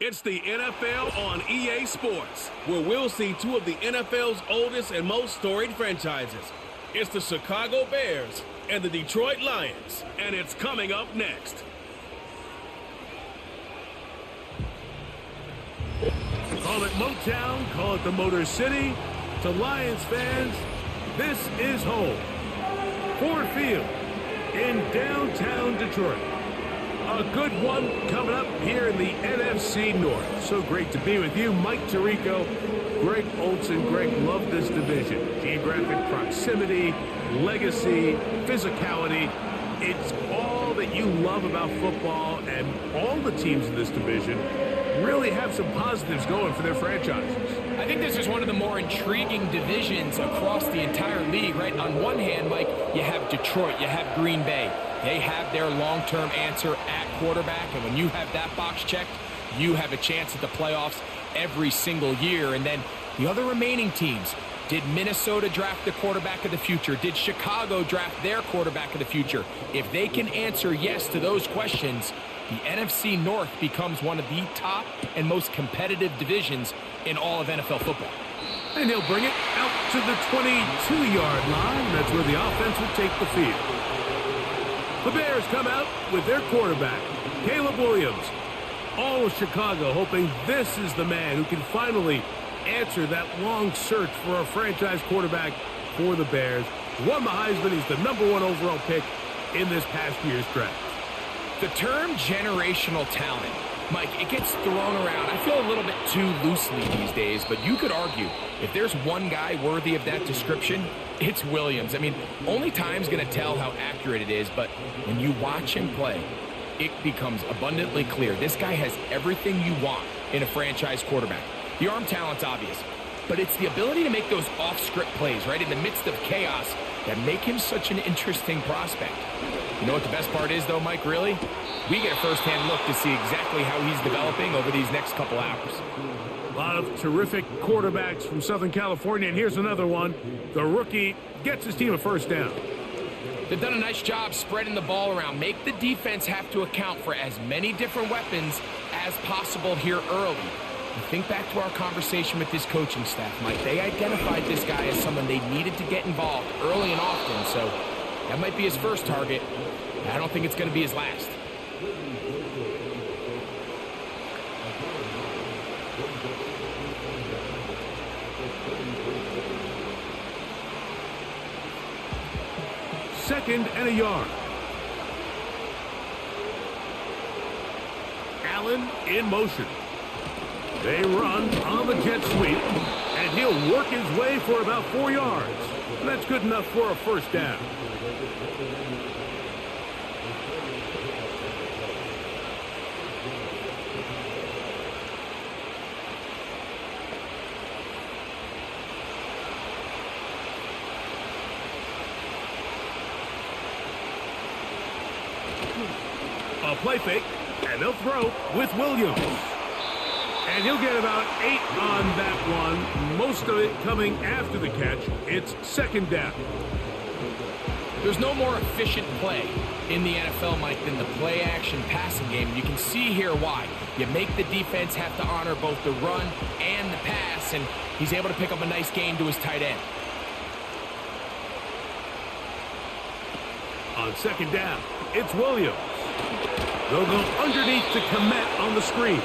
It's the NFL on EA Sports, where we'll see two of the NFL's oldest and most storied franchises. It's the Chicago Bears and the Detroit Lions, and it's coming up next. Call it Motown, call it the Motor City. To Lions fans, this is home. Ford Field in downtown Detroit. A good one coming up here in the NFC North. So great to be with you, Mike Tirico, Greg Olson. Greg, love this division. Geographic proximity, legacy, physicality. It's all that you love about football, and all the teams in this division really have some positives going for their franchises. I think this is one of the more intriguing divisions across the entire league, right? On one hand, Mike, you have Detroit, you have Green Bay. They have their long-term answer at quarterback, and when you have that box checked, you have a chance at the playoffs every single year. And then the other remaining teams, did Minnesota draft the quarterback of the future? Did Chicago draft their quarterback of the future? If they can answer yes to those questions, the NFC North becomes one of the top and most competitive divisions in all of NFL football. And he'll bring it out to the 22-yard line. That's where the offense will take the field. The Bears come out with their quarterback, Caleb Williams. All of Chicago hoping this is the man who can finally answer that long search for a franchise quarterback for the Bears. Won the Heisman. He's the #1 overall pick in this past year's draft. The term generational talent, Mike, it gets thrown around, I feel, a little bit too loosely these days, but you could argue if there's one guy worthy of that description, it's Williams. I mean, only time's going to tell how accurate it is, but when you watch him play, it becomes abundantly clear. This guy has everything you want in a franchise quarterback. The arm talent's obvious, but it's the ability to make those off-script plays, right, in the midst of chaos that make him such an interesting prospect. You know what the best part is, though, Mike, really? We get a first-hand look to see exactly how he's developing over these next couple hours. A lot of terrific quarterbacks from Southern California, and here's another one. The rookie gets his team a first down. They've done a nice job spreading the ball around. Make the defense have to account for as many different weapons as possible here early. You think back to our conversation with this coaching staff, Mike. They identified this guy as someone they needed to get involved early and often, so that might be his first target. I don't think it's going to be his last. Second and a yard. Allen in motion. They run on the jet sweep, and he'll work his way for about 4 yards. And that's good enough for a first down. A play fake, and they'll throw with Williams. And he'll get about 8 on that one, most of it coming after the catch. It's second down. There's no more efficient play in the NFL, Mike, than the play-action passing game. And you can see here why. You make the defense have to honor both the run and the pass, and he's able to pick up a nice gain to his tight end. On second down, it's Williams. They'll go underneath to Komet on the screen.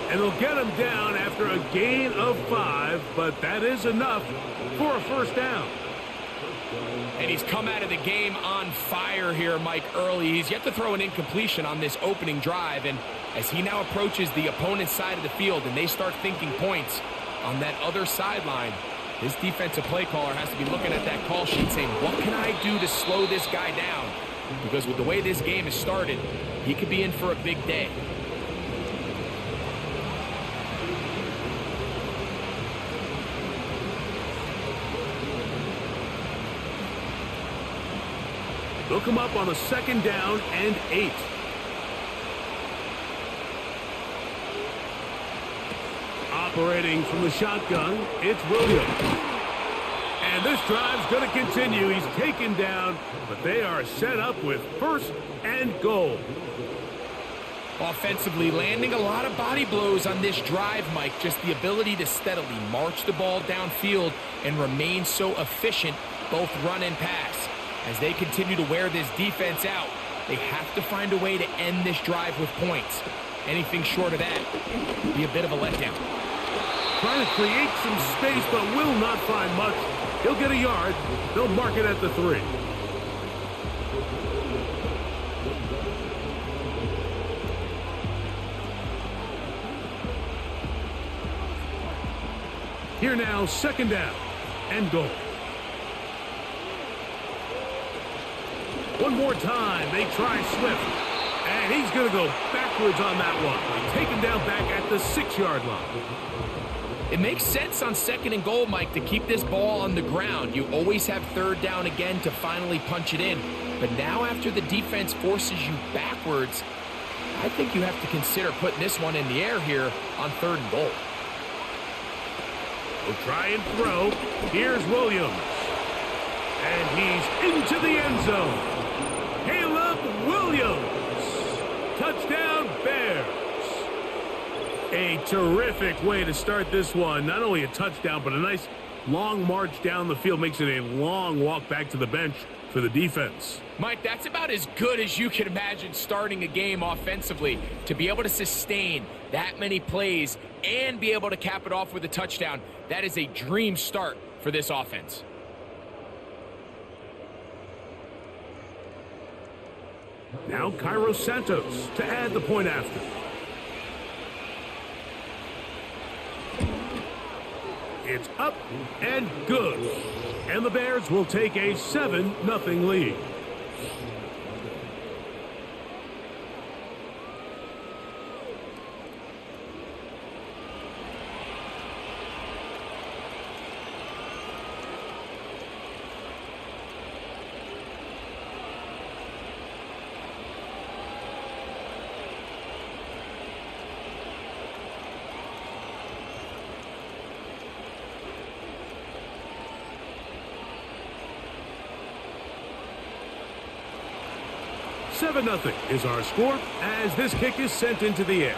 And they'll get him down after a gain of 5, but that is enough for a first down. And he's come out of the game on fire here, Mike, early. He's yet to throw an incompletion on this opening drive, and as he now approaches the opponent's side of the field and they start thinking points on that other sideline, this defensive play caller has to be looking at that call sheet saying, what can I do to slow this guy down? Because with the way this game has started, he could be in for a big day. They'll come up on a second down and 8. Operating from the shotgun, it's Williams. And this drive's going to continue. He's taken down, but they are set up with first and goal. Offensively, landing a lot of body blows on this drive, Mike. Just the ability to steadily march the ball downfield and remain so efficient, both run and pass. As they continue to wear this defense out, they have to find a way to end this drive with points. Anything short of that would be a bit of a letdown. Trying to create some space, but will not find much. He'll get a yard. They'll mark it at the 3. Here now, second down and goal. One more time, they try Swift. And he's going to go backwards on that one. Take him down back at the 6-yard line. It makes sense on second and goal, Mike, to keep this ball on the ground. You always have third down again to finally punch it in. But now after the defense forces you backwards, I think you have to consider putting this one in the air here on third and goal. We'll try and throw. Here's Williams. And he's into the end zone. Caleb Williams. Touchdown, Bears. A terrific way to start this one. Not only a touchdown, but a nice long march down the field. Makes it a long walk back to the bench for the defense. Mike, that's about as good as you can imagine starting a game offensively. To be able to sustain that many plays and be able to cap it off with a touchdown, that is a dream start for this offense. Now Cairo Santos to add the point after. It's up and good. And the Bears will take a 7-0 lead. Seven 0 is our score as this kick is sent into the air.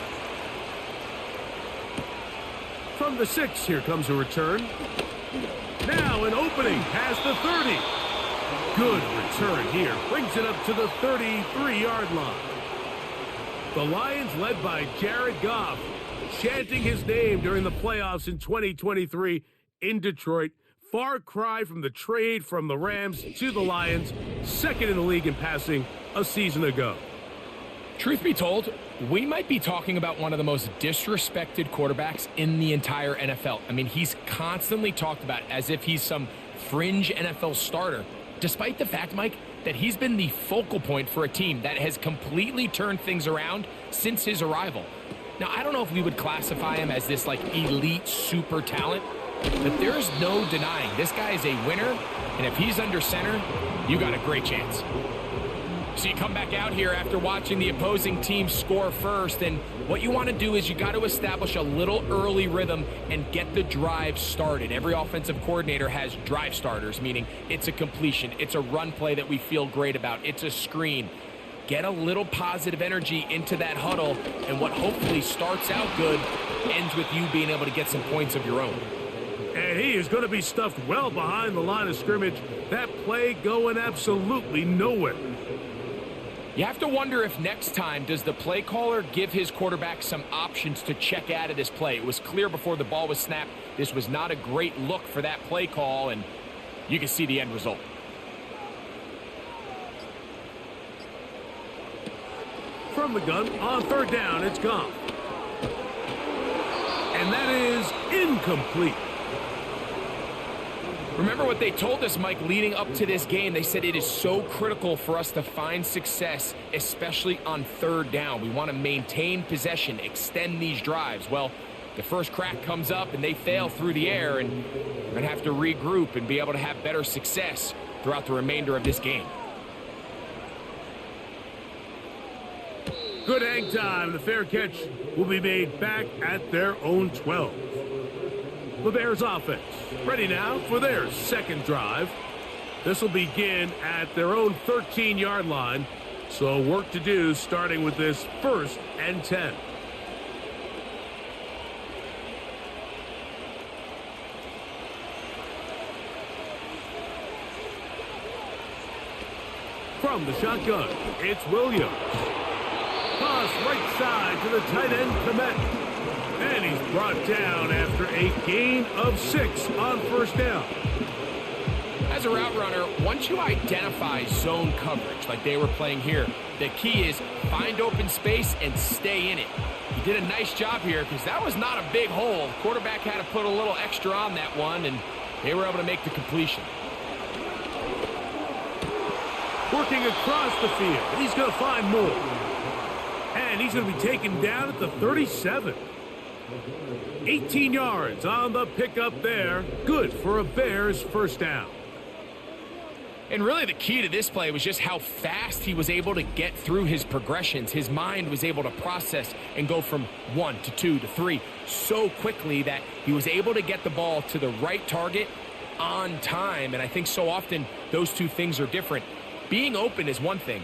From the 6, here comes a return. Now an opening past the 30. Good return here. Brings it up to the 33-yard line. The Lions, led by Jared Goff, chanting his name during the playoffs in 2023 in Detroit. Far cry from the trade from the Rams to the Lions, second in the league in passing a season ago. Truth be told, we might be talking about one of the most disrespected quarterbacks in the entire NFL. I mean, he's constantly talked about as if he's some fringe NFL starter, despite the fact, Mike, that he's been the focal point for a team that has completely turned things around since his arrival. Now, I don't know if we would classify him as this, like, elite super talent, but there's no denying this guy is a winner, and if he's under center, you got a great chance. So you come back out here after watching the opposing team score first, and what you want to do is you got to establish a little early rhythm and get the drive started. Every offensive coordinator has drive starters, meaning it's a completion, it's a run play that we feel great about, it's a screen. Get a little positive energy into that huddle, and what hopefully starts out good ends with you being able to get some points of your own. And he is going to be stuffed well behind the line of scrimmage. That play going absolutely nowhere. You have to wonder if next time, does the play caller give his quarterback some options to check out of this play? It was clear before the ball was snapped, this was not a great look for that play call, and you can see the end result. From the gun, on third down, it's gone. And that is incomplete. Remember what they told us, Mike, leading up to this game. They said it is so critical for us to find success, especially on third down. We want to maintain possession, extend these drives. Well, the first crack comes up and they fail through the air, and we're going to have to regroup and be able to have better success throughout the remainder of this game. Good hang time. The fair catch will be made back at their own 12. The Bears offense ready now for their second drive. This will begin at their own 13-yard line. So work to do starting with this 1st and 10. From the shotgun, it's Williams. Toss right side to the tight end, Komet. And he's brought down after a gain of 6 on 1st down. As a route runner, once you identify zone coverage like they were playing here, the key is find open space and stay in it. He did a nice job here because that was not a big hole. The quarterback had to put a little extra on that one, and they were able to make the completion. Working across the field. He's going to find more. And he's going to be taken down at the 37. 18 yards on the pickup there. Good for a Bears 1st down. And really the key to this play was just how fast he was able to get through his progressions. His mind was able to process and go from 1 to 2 to 3 so quickly that he was able to get the ball to the right target on time. And I think so often those two things are different. Being open is one thing.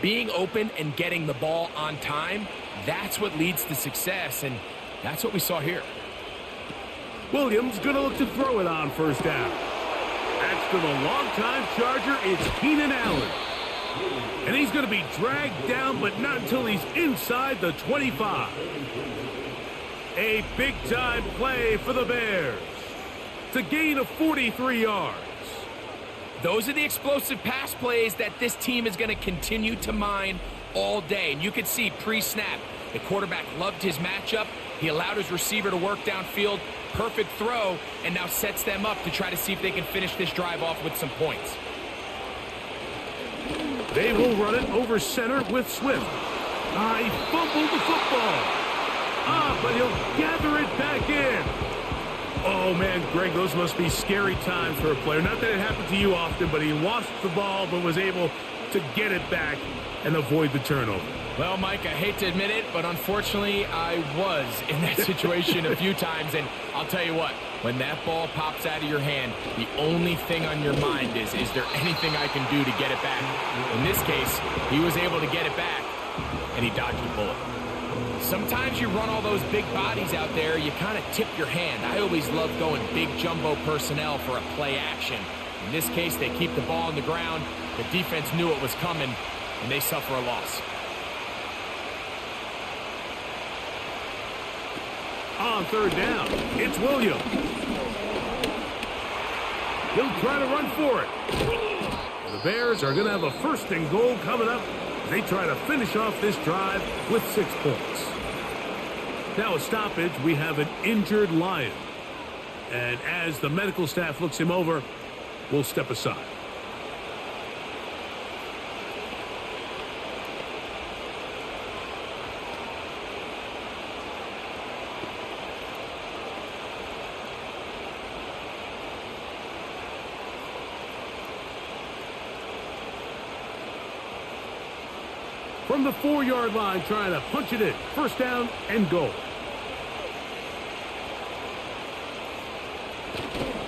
Being open and getting the ball on time, that's what leads to success, and that's what we saw here. Williams going to look to throw it on 1st down. That's to the longtime Charger. It's Keenan Allen. And he's going to be dragged down, but not until he's inside the 25. A big-time play for the Bears. It's a gain of 43 yards. Those are the explosive pass plays that this team is going to continue to mine all day. And you can see pre-snap, the quarterback loved his matchup. He allowed his receiver to work downfield. Perfect throw, and now sets them up to try to see if they can finish this drive off with some points. They will run it over center with Swift. He fumbled the football. But he'll gather it back in. Oh, man, Greg, those must be scary times for a player. Not that it happened to you often, but he lost the ball but was able to get it back and avoid the turnover. Well, Mike, I hate to admit it, but unfortunately I was in that situation a few times. And I'll tell you what, when that ball pops out of your hand, the only thing on your mind is there anything I can do to get it back? In this case, he was able to get it back, and he dodged the bullet. Sometimes you run all those big bodies out there, you kind of tip your hand. I always love going big jumbo personnel for a play action. In this case, they keep the ball on the ground. The defense knew it was coming, and they suffer a loss. On 3rd down, it's Williams. He'll try to run for it. The Bears are going to have a 1st and goal coming up. They try to finish off this drive with 6 points. Now a stoppage, we have an injured Lion. And as the medical staff looks him over, we'll step aside. From the 4-yard line, trying to punch it in. 1st down and goal.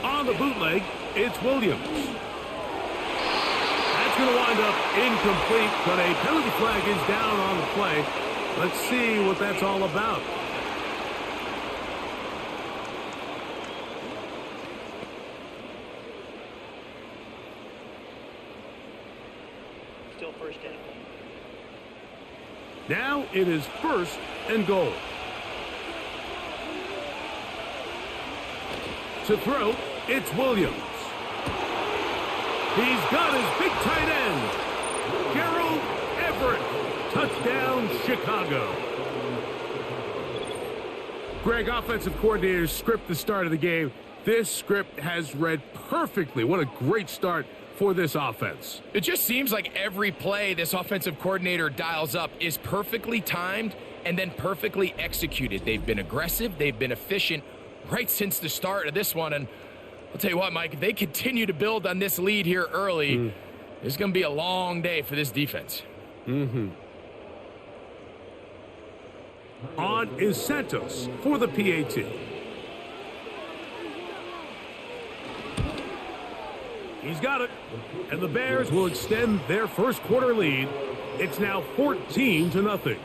On the bootleg, it's Williams. That's going to wind up incomplete, but a penalty flag is down on the play. Let's see what that's all about. Still 1st down. Now it is 1st and goal. To throw, it's Williams. He's got his big tight end. Gerald Everett. Touchdown, Chicago. Greg, offensive coordinator's script the start of the game. This script has read perfectly. What a great start for this offense. It just seems like every play this offensive coordinator dials up is perfectly timed and then perfectly executed. They've been aggressive, they've been efficient right since the start of this one. And I'll tell you what, Mike, if they continue to build on this lead here early, it's going to be a long day for this defense. On is Santos for the PAT. He's got it, and the Bears will extend their 1st quarter lead It's now 14-0.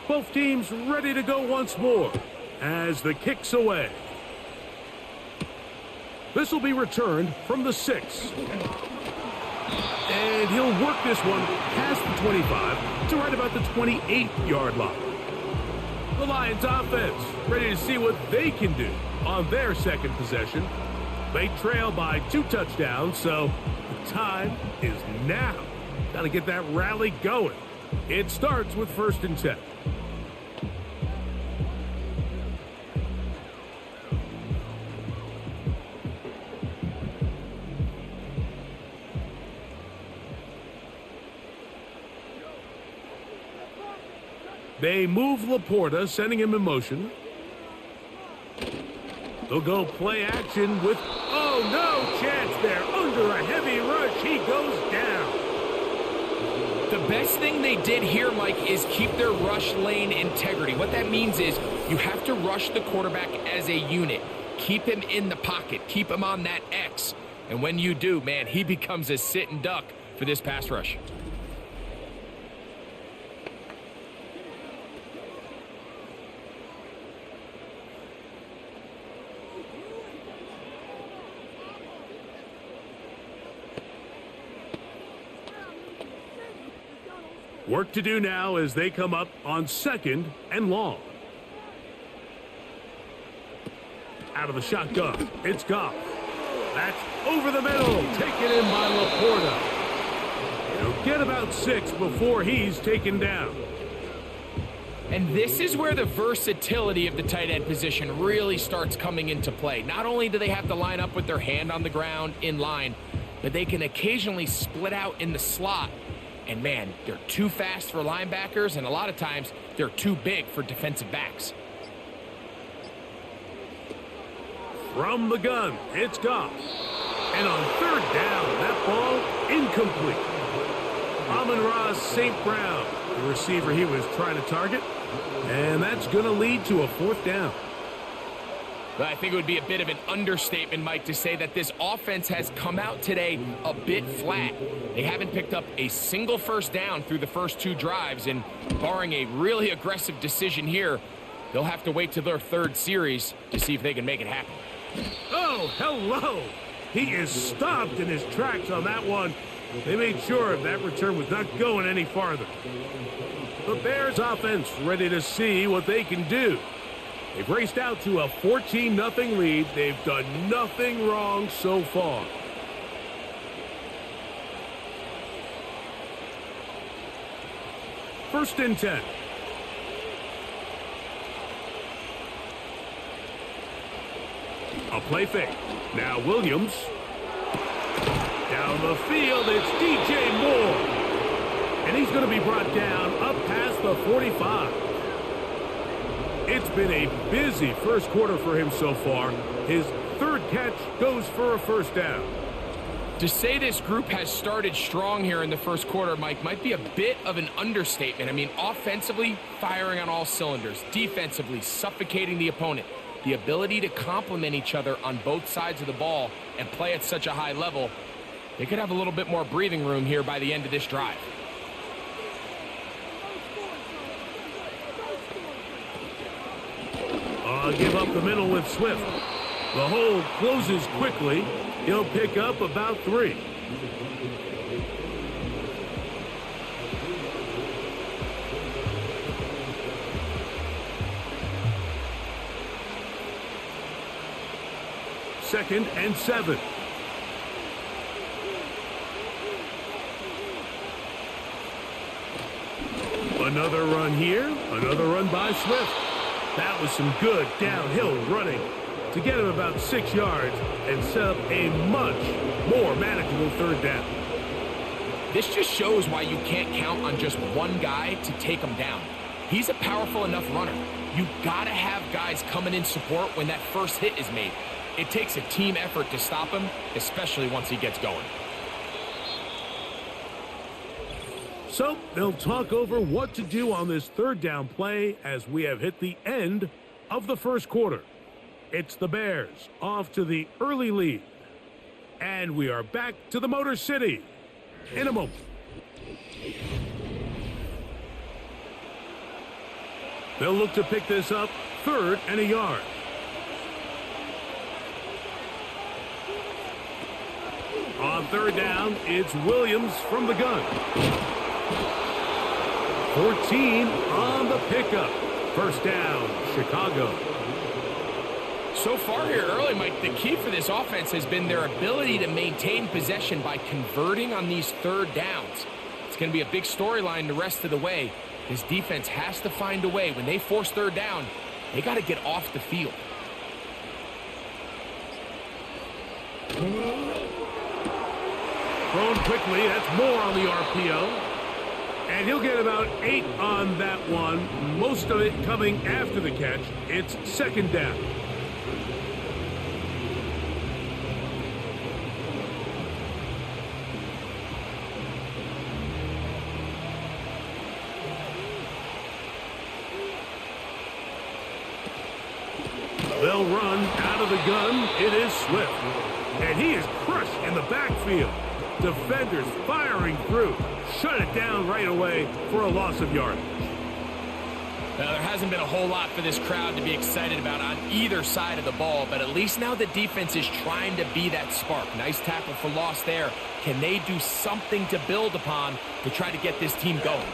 Both teams ready to go once more as the kick's away. This will be returned from the 6. And he'll work this one past the 25 to right about the 28-yard line. The Lions offense ready to see what they can do on their second possession. They trail by 2 touchdowns, so the time is now. Got to get that rally going. It starts with 1st and 10. They move Laporta, sending him in motion. They'll go play action with, oh, no chance there. Under a heavy rush, he goes down. The best thing they did here, Mike, is keep their rush lane integrity. What that means is you have to rush the quarterback as a unit. Keep him in the pocket. Keep him on that X. And when you do, man, he becomes a sit and duck for this pass rush. Work to do now as they come up on 2nd and long. Out of the shotgun, it's Goff. That's over the middle, taken in by Laporta. He'll get about 6 before he's taken down. And this is where the versatility of the tight end position really starts coming into play. Not only do they have to line up with their hand on the ground in line, but they can occasionally split out in the slot. And man, they're too fast for linebackers, and a lot of times they're too big for defensive backs. From the gun, it's Goff. And on 3rd down, that ball incomplete. Amon-Ra St. Brown, the receiver he was trying to target. And that's going to lead to a 4th down. I think it would be a bit of an understatement, Mike, to say that this offense has come out today a bit flat. They haven't picked up a single 1st down through the first 2 drives, and barring a really aggressive decision here, they'll have to wait to their 3rd series to see if they can make it happen. Oh, hello! He is stopped in his tracks on that one. They made sure that return was not going any farther. The Bears offense ready to see what they can do. They've raced out to a 14-0 lead. They've done nothing wrong so far. First and 10. A play fake. Now Williams. Down the field, it's DJ Moore. And he's going to be brought down up past the 45. It's been a busy first quarter for him so far. His 3rd catch goes for a 1st down. To say this group has started strong here in the first quarter, Mike, might be a bit of an understatement. I mean, offensively, firing on all cylinders. Defensively, suffocating the opponent. The ability to complement each other on both sides of the ball and play at such a high level, they could have a little bit more breathing room here by the end of this drive. Give up the middle with Swift. The hole closes quickly. He'll pick up about 3. Second and 7. Another run here. Another run by Swift. That was some good downhill running to get him about 6 yards and set up a much more manageable 3rd down. This just shows why you can't count on just one guy to take him down. He's a powerful enough runner. you got to have guys coming in support when that first hit is made. It takes a team effort to stop him, especially once he gets going. So they'll talk over what to do on this third down play as we have hit the end of the first quarter. It's the Bears off to the early lead. And we are back to the Motor City in a moment. They'll look to pick this up, 3rd and a yard. On 3rd down, it's Williams from the gun. 14 on the pickup. First down, Chicago. So far here early, Mike, the key for this offense has been their ability to maintain possession by converting on these 3rd downs. It's going to be a big storyline the rest of the way. This defense has to find a way. When they force 3rd down, they got to get off the field. Thrown quickly, that's more on the RPO. And he'll get about 8 on that one, most of it coming after the catch. It's 2nd down. They'll run out of the gun. It is Swift. And he is crushed in the backfield. Defenders firing through. Shut it down right away for a loss of yardage. Now, there hasn't been a whole lot for this crowd to be excited about on either side of the ball, but at least now the defense is trying to be that spark. Nice tackle for loss there. Can they do something to build upon to try to get this team going?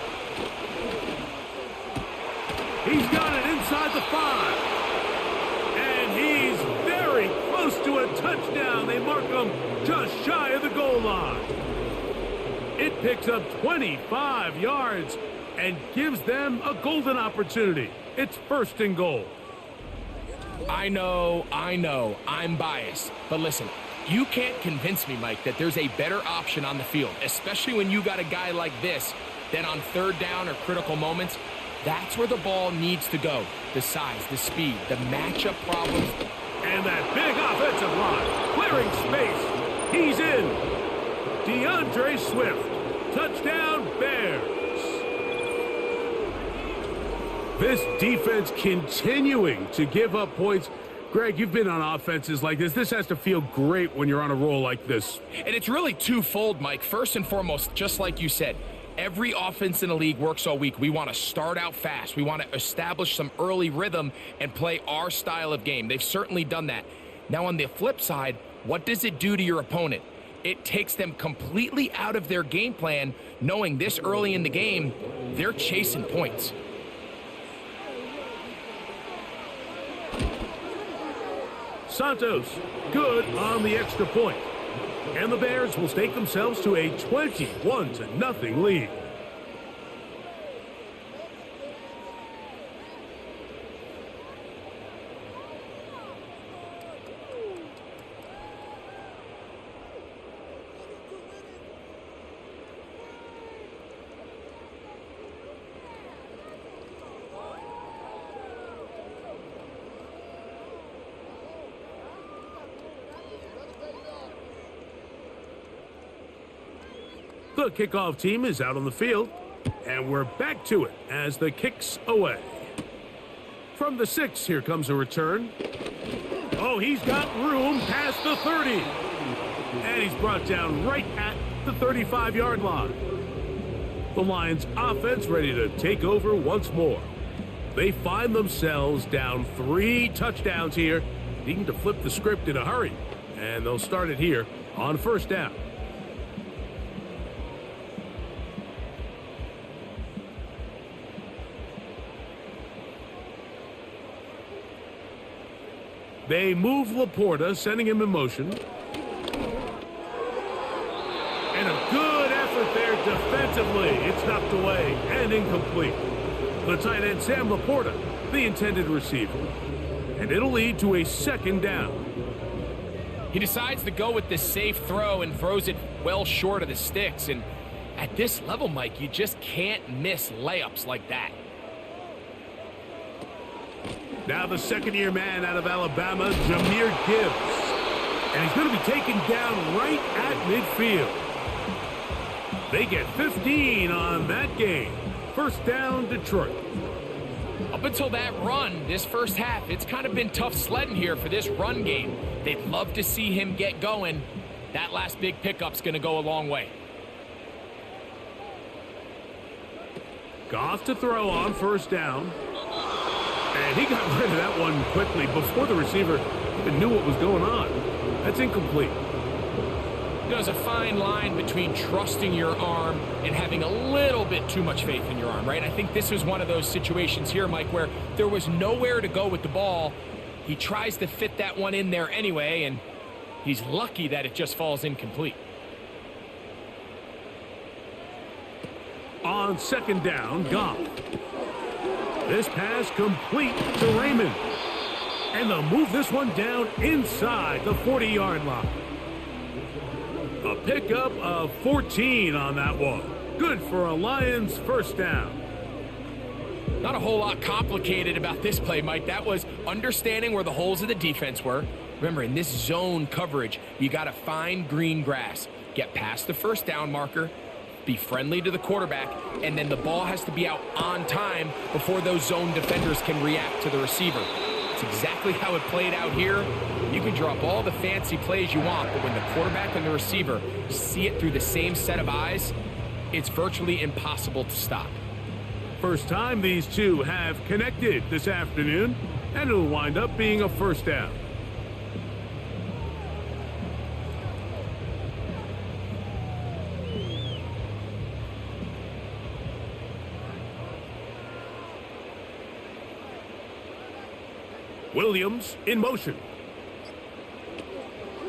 He's got it inside the 5. And he's very close to a touchdown. They mark him just shy of the goal line. It picks up 25 yards and gives them a golden opportunity. It's 1st and goal. I know, I'm biased. But listen, you can't convince me, Mike, that there's a better option on the field, especially when you got a guy like this, than on 3rd down or critical moments. That's where the ball needs to go. The size, the speed, the matchup problems. And that big offensive line, clearing space. He's in. DeAndre Swift. Touchdown, Bears. This defense continuing to give up points. Greg, you've been on offenses like this. This has to feel great when you're on a roll like this. And it's really twofold, Mike. First and foremost, just like you said, every offense in the league works all week. We want to start out fast. We want to establish some early rhythm and play our style of game. They've certainly done that. Now, on the flip side, what does it do to your opponent? It takes them completely out of their game plan, knowing this early in the game, they're chasing points. Santos, good on the extra point. And the Bears will stake themselves to a 21-0 lead. The kickoff team is out on the field, and we're back to it as the kick's away. From the 6, here comes a return. Oh, he's got room past the 30. And he's brought down right at the 35-yard line. The Lions offense ready to take over once more. They find themselves down 3 touchdowns here, needing to flip the script in a hurry. And they'll start it here on 1st down. They move Laporta, sending him in motion. And a good effort there defensively. It's knocked away and incomplete. The tight end, Sam Laporta, the intended receiver. And it'll lead to a 2nd down. He decides to go with this safe throw and throws it well short of the sticks. And at this level, Mike, you just can't miss layups like that. Now the second-year man out of Alabama, Jahmyr Gibbs. And he's going to be taken down right at midfield. They get 15 on that game. First down, Detroit. Up until that run, this first half, it's kind of been tough sledding here for this run game. They'd love to see him get going. That last big pickup's going to go a long way. Goff to throw on first down. And he got rid of that one quickly before the receiver even knew what was going on. That's incomplete. There's a fine line between trusting your arm and having a little bit too much faith in your arm, right? I think this was one of those situations here, Mike, where there was nowhere to go with the ball. He tries to fit that one in there anyway, and he's lucky that it just falls incomplete. On second down, Goff. This pass complete to Raymond. And they'll move this one down inside the 40-yard line. A pickup of 14 on that one. Good for a Lions first down. Not a whole lot complicated about this play, Mike. That was understanding where the holes of the defense were. Remember, in this zone coverage, you got to find green grass. Get past the first down marker, be friendly to the quarterback, and then the ball has to be out on time before those zone defenders can react to the receiver. It's exactly how it played out here. You can draw up all the fancy plays you want, but when the quarterback and the receiver see it through the same set of eyes, it's virtually impossible to stop. First time these two have connected this afternoon, and it'll wind up being a first down. Williams in motion.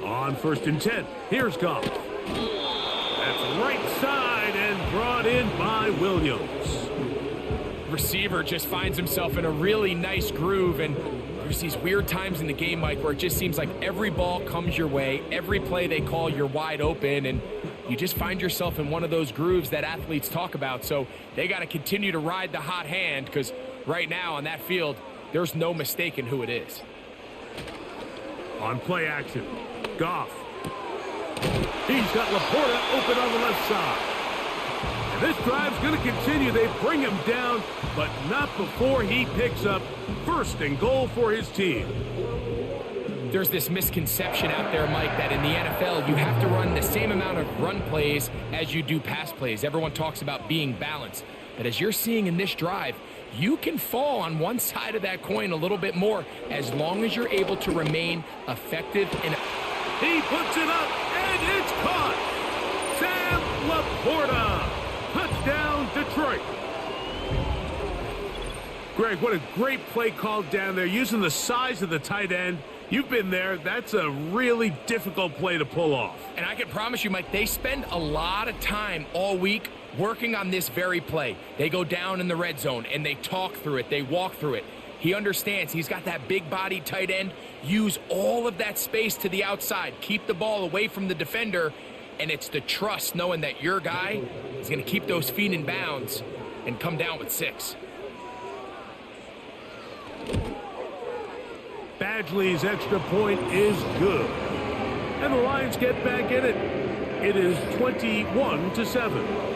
On first and 10, here's Goff. That's right side and brought in by Williams. Receiver just finds himself in a really nice groove, and there's these weird times in the game, Mike, where it just seems like every ball comes your way, every play they call, you're wide open, and you just find yourself in one of those grooves that athletes talk about. So they got to continue to ride the hot hand, because right now on that field, there's no mistaking who it is. On play action, Goff. He's got Laporta open on the left side. And this drive's going to continue. They bring him down, but not before he picks up first and goal for his team. There's this misconception out there, Mike, that in the NFL, you have to run the same amount of run plays as you do pass plays. Everyone talks about being balanced. But as you're seeing in this drive, you can fall on one side of that coin a little bit more as long as you're able to remain effective. And he puts it up, and it's caught. Sam Laporta. Touchdown, Detroit. Greg, what a great play called down there, using the size of the tight end. You've been there. That's a really difficult play to pull off. And I can promise you, Mike, they spend a lot of time all week working on this very play. They go down in the red zone, and they talk through it. They walk through it. He understands he's got that big body tight end. Use all of that space to the outside. Keep the ball away from the defender, and it's the trust knowing that your guy is going to keep those feet in bounds and come down with 6. Badgley's extra point is good. And the Lions get back in it. It is 21-7.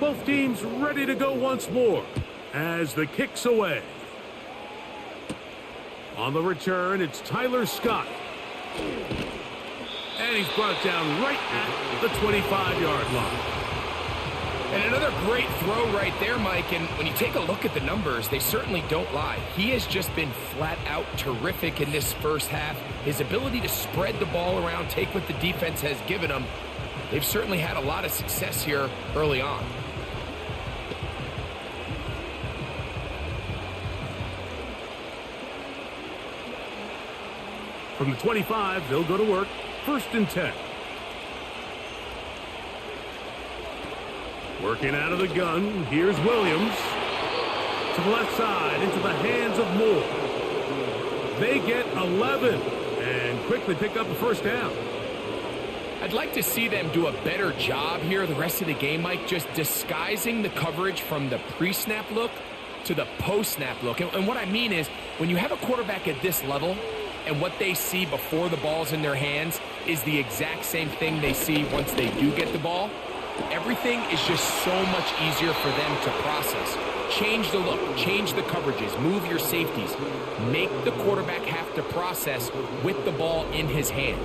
Both teams ready to go once more as the kick's away. On the return, it's Tyler Scott. And he's brought down right at the 25-yard line. And another great throw right there, Mike. And when you take a look at the numbers, they certainly don't lie. He has just been flat out terrific in this first half. His ability to spread the ball around, take what the defense has given him. They've certainly had a lot of success here early on. From the 25, they'll go to work. First and 10. Working out of the gun, here's Williams. To the left side, into the hands of Moore. They get 11 and quickly pick up the first down. I'd like to see them do a better job here the rest of the game, Mike, just disguising the coverage from the pre-snap look to the post-snap look. And what I mean is, when you have a quarterback at this level and what they see before the ball's in their hands is the exact same thing they see once they do get the ball, everything is just so much easier for them to process. Change the look, change the coverages, move your safeties. Make the quarterback have to process with the ball in his hand.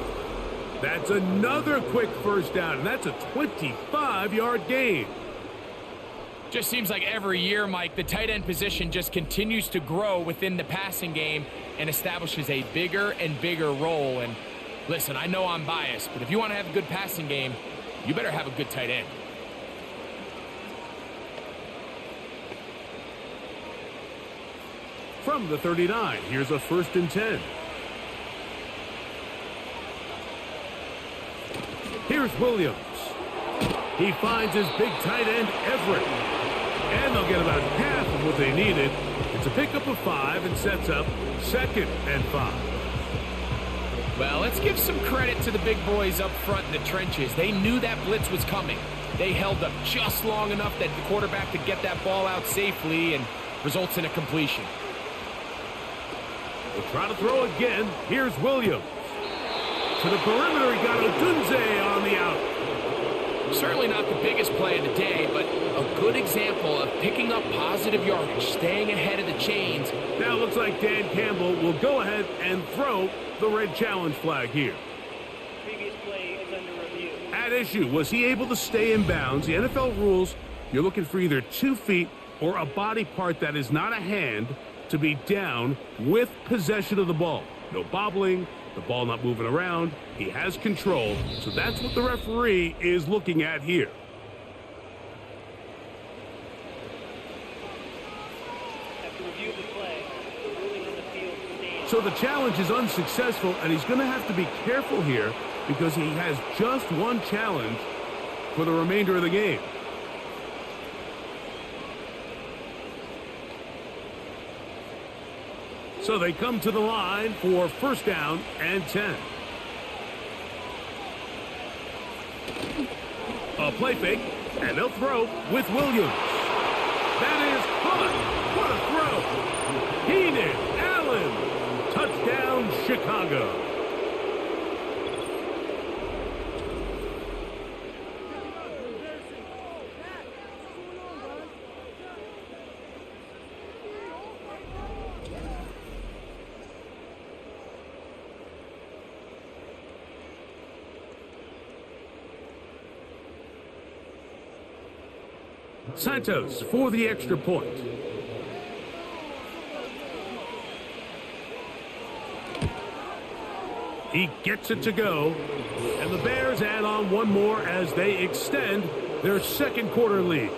That's another quick first down, and that's a 25-yard gain. Just seems like every year, Mike, the tight end position just continues to grow within the passing game and establishes a bigger and bigger role. And listen, I know I'm biased, but if you want to have a good passing game, you better have a good tight end. From the 39, here's a 1st and 10. Here's Williams. He finds his big tight end, Everett. And they'll get about half of what they needed. It's a pickup of 5 and sets up 2nd and 5. Well, let's give some credit to the big boys up front in the trenches. They knew that blitz was coming. They held up just long enough that the quarterback could get that ball out safely and results in a completion. We'll try to throw again. Here's Williams. To the perimeter, he got Odunze on the out. Certainly not the biggest play of the day, but a good example of picking up positive yardage, staying ahead of the chains. Now it looks like Dan Campbell will go ahead and throw the red challenge flag here. Previous play is under review. At issue, was he able to stay in bounds? The NFL rules, you're looking for either 2 feet or a body part that is not a hand to be down with possession of the ball. No bobbling, the ball not moving around. He has control, so that's what the referee is looking at here. After review of the play, the ruling on the field stands. So the challenge is unsuccessful, and he's going to have to be careful here because he has just one challenge for the remainder of the game. So they come to the line for 1st down and 10. A play fake, and they'll throw with Williams. That is caught. What a throw. Keenan Allen. Touchdown, Chicago. Santos for the extra point. He gets it to go, and the Bears add on one more as they extend their 2nd quarter lead.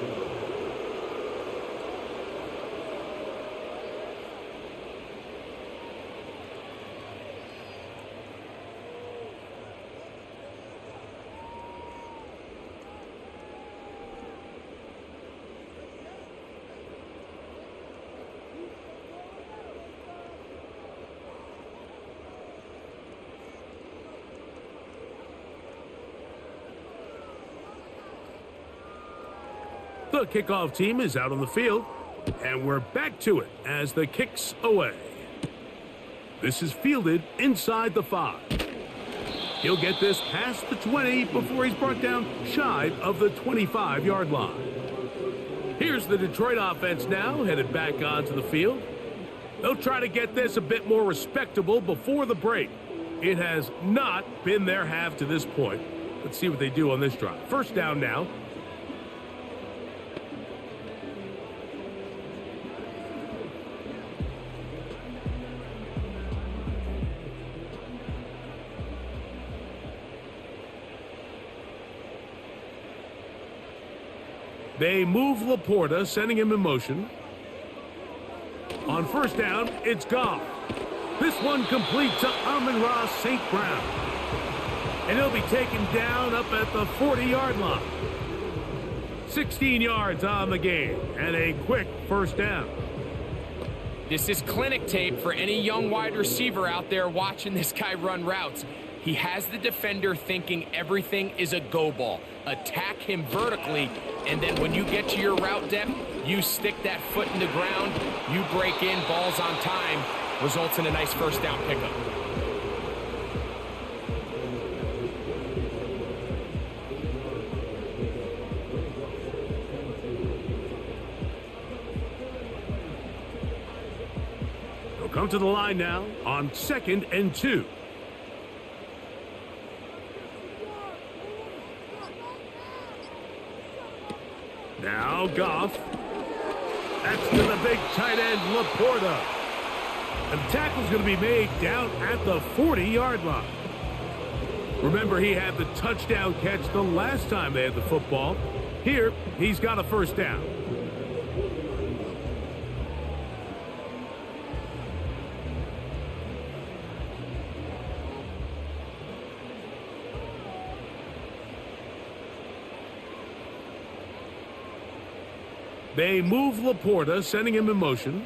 The kickoff team is out on the field, and we're back to it as the kick's away. This is fielded inside the 5. He'll get this past the 20 before he's brought down shy of the 25-yard line. Here's the Detroit offense now, headed back onto the field. They'll try to get this a bit more respectable before the break. It has not been their half to this point. Let's see what they do on this drive. 1st down now. They move Laporta, sending him in motion. On 1st down, it's Goff. This one complete to Amon-Ra St. Brown. And he'll be taken down up at the 40-yard line. 16 yards on the game and a quick first down. This is clinic tape for any young wide receiver out there watching this guy run routes. He has the defender thinking everything is a go ball. Attack him vertically, and then when you get to your route depth, you stick that foot in the ground, you break in, balls on time, results in a nice first down pickup. They'll come to the line now on 2nd and 2. Now Goff. That's to the big tight end, Laporta. And the tackle's going to be made down at the 40-yard line. Remember, he had the touchdown catch the last time they had the football. Here, he's got a first down. They move Laporta, sending him in motion.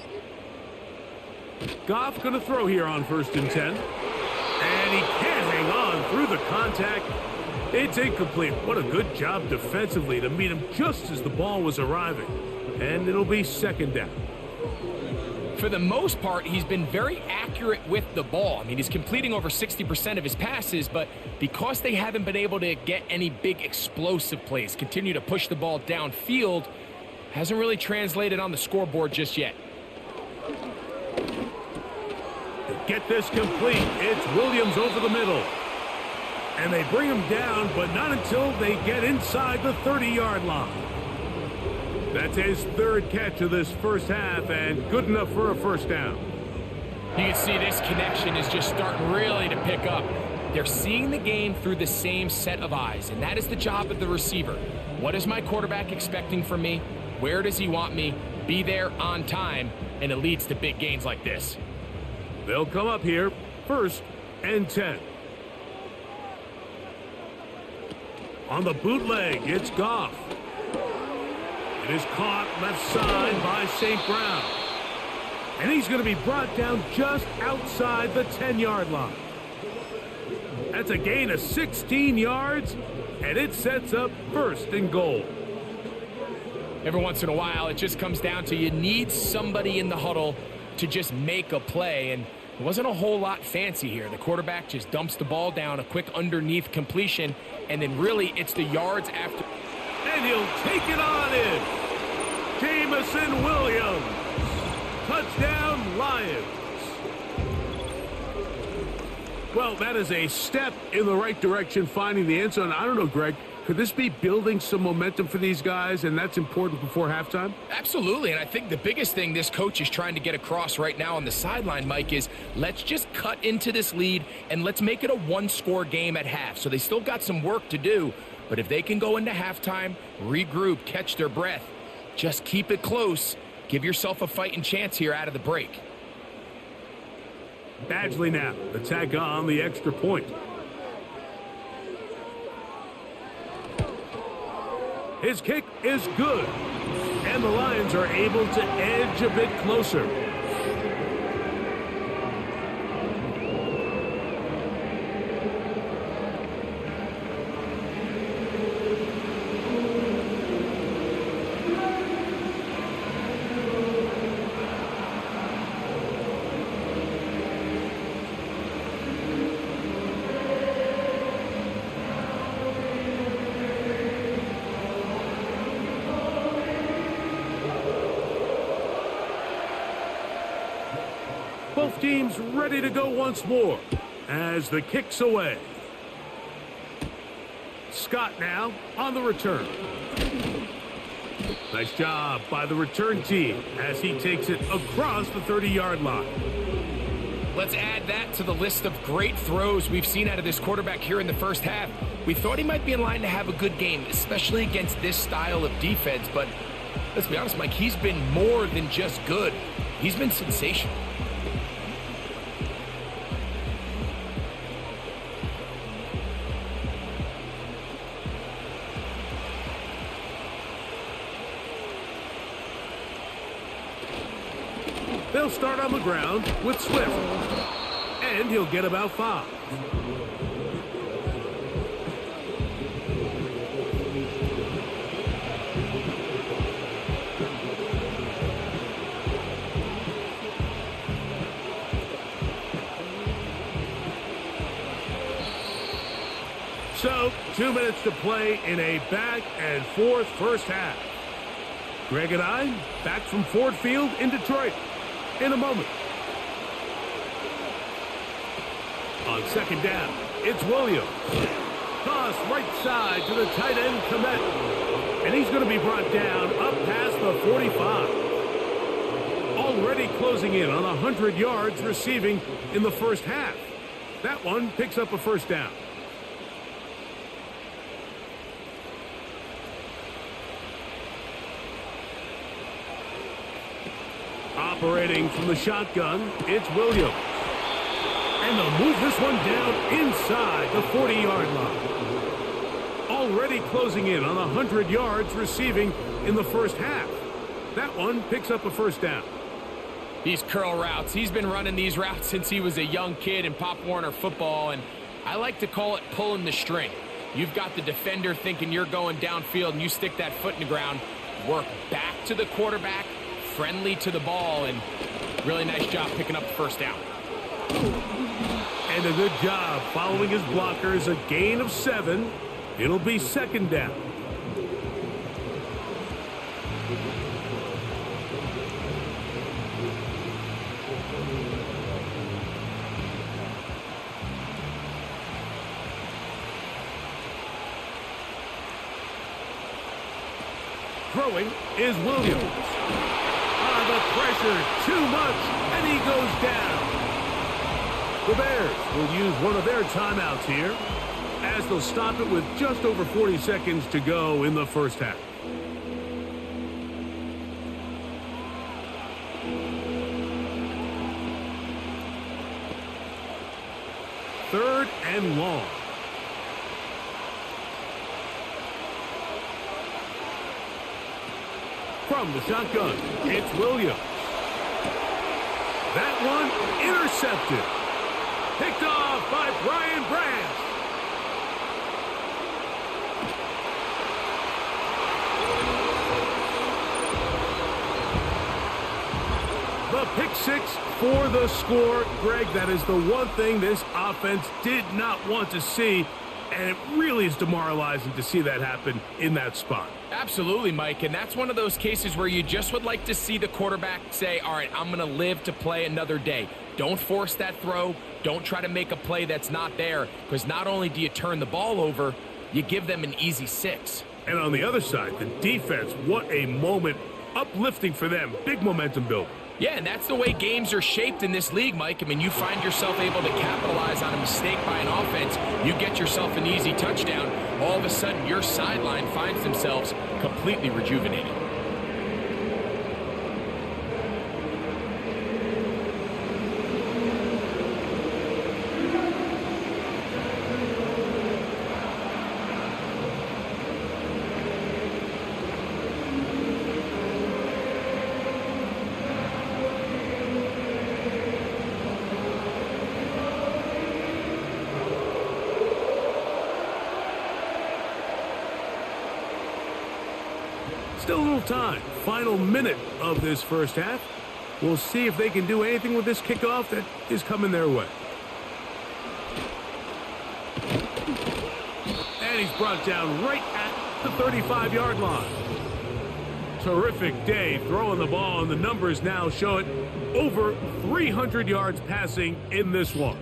Goff going to throw here on 1st and 10. And he can't hang on through the contact. It's incomplete. What a good job defensively to meet him just as the ball was arriving. And it'll be 2nd down. For the most part, he's been very accurate with the ball. I mean, he's completing over 60% of his passes, but because they haven't been able to get any big explosive plays, continue to push the ball downfield, hasn't really translated on the scoreboard just yet. To get this complete, it's Williams over the middle. And they bring him down, but not until they get inside the 30-yard line. That's his 3rd catch of this first half, and good enough for a first down. You can see this connection is just starting really to pick up. They're seeing the game through the same set of eyes, and that is the job of the receiver. What is my quarterback expecting from me? Where does he want me? Be there on time, and it leads to big gains like this. They'll come up here, 1st and 10. On the bootleg, it's Goff. It is caught left side by St. Brown. And he's going to be brought down just outside the 10-yard line. That's a gain of 16 yards, and it sets up 1st and goal. Every once in a while, it just comes down to you need somebody in the huddle to just make a play, and it wasn't a whole lot fancy here. The quarterback just dumps the ball down, a quick underneath completion, and then really it's the yards after. And he'll take it on in. Jamison Williams. Touchdown, Lions. Well, that is a step in the right direction, finding the end zone. I don't know, Greg. Could this be building some momentum for these guys, and that's important before halftime? Absolutely, and I think the biggest thing this coach is trying to get across right now on the sideline, Mike, is let's just cut into this lead, and let's make it a one-score game at half. So they still got some work to do, but if they can go into halftime, regroup, catch their breath, just keep it close, give yourself a fighting chance here out of the break. Badgley now, the tag on the extra point. His kick is good, and the Lions are able to edge a bit closer. Both teams ready to go once more as the kick's away. Scott now on the return. Nice job by the return team as he takes it across the 30-yard line. Let's add that to the list of great throws we've seen out of this quarterback here in the first half. We thought he might be in line to have a good game, especially against this style of defense, but let's be honest, Mike, he's been more than just good. He's been sensational. They'll start on the ground with Swift. And he'll get about 5. So, 2 minutes to play in a back-and-forth first half. Greg and I back from Ford Field in Detroit in a moment. On second down, it's Williams. Toss right side to the tight end, Komet. And he's going to be brought down up past the 45. Already closing in on 100 yards receiving in the first half. That one picks up a first down. Operating from the shotgun, it's Williams. And they'll move this one down inside the 40-yard line. Already closing in on 100 yards receiving in the first half. That one picks up a first down. These curl routes, he's been running these routes since he was a young kid in Pop Warner football, and I like to call it pulling the string. You've got the defender thinking you're going downfield, and you stick that foot in the ground, work back to the quarterback, friendly to the ball, and really nice job picking up the first down. And a good job following his blockers, a gain of 7. It'll be second down. Throwing is Williams. The pressure, too much, and he goes down. The Bears will use one of their timeouts here as they'll stop it with just over 40 seconds to go in the first half. Third and long. From the shotgun, it's Williams. That one intercepted. Picked off by Brian Branch. The pick six for the score. Greg, that is the one thing this offense did not want to see, and it really is demoralizing to see that happen in that spot. Absolutely, Mike, and that's one of those cases where you just would like to see the quarterback say, all right, I'm going to live to play another day. Don't force that throw. Don't try to make a play that's not there, because not only do you turn the ball over, you give them an easy 6. And on the other side, the defense, what a moment. Uplifting for them. Big momentum build. Yeah, and that's the way games are shaped in this league, Mike. I mean, you find yourself able to capitalize on a mistake by an offense. You get yourself an easy touchdown. All of a sudden, your sideline finds themselves completely rejuvenated. Still a little time. Final minute of this first half. We'll see if they can do anything with this kickoff that is coming their way. And he's brought down right at the 35-yard line. Terrific day throwing the ball, and the numbers now show it over 300 yards passing in this one.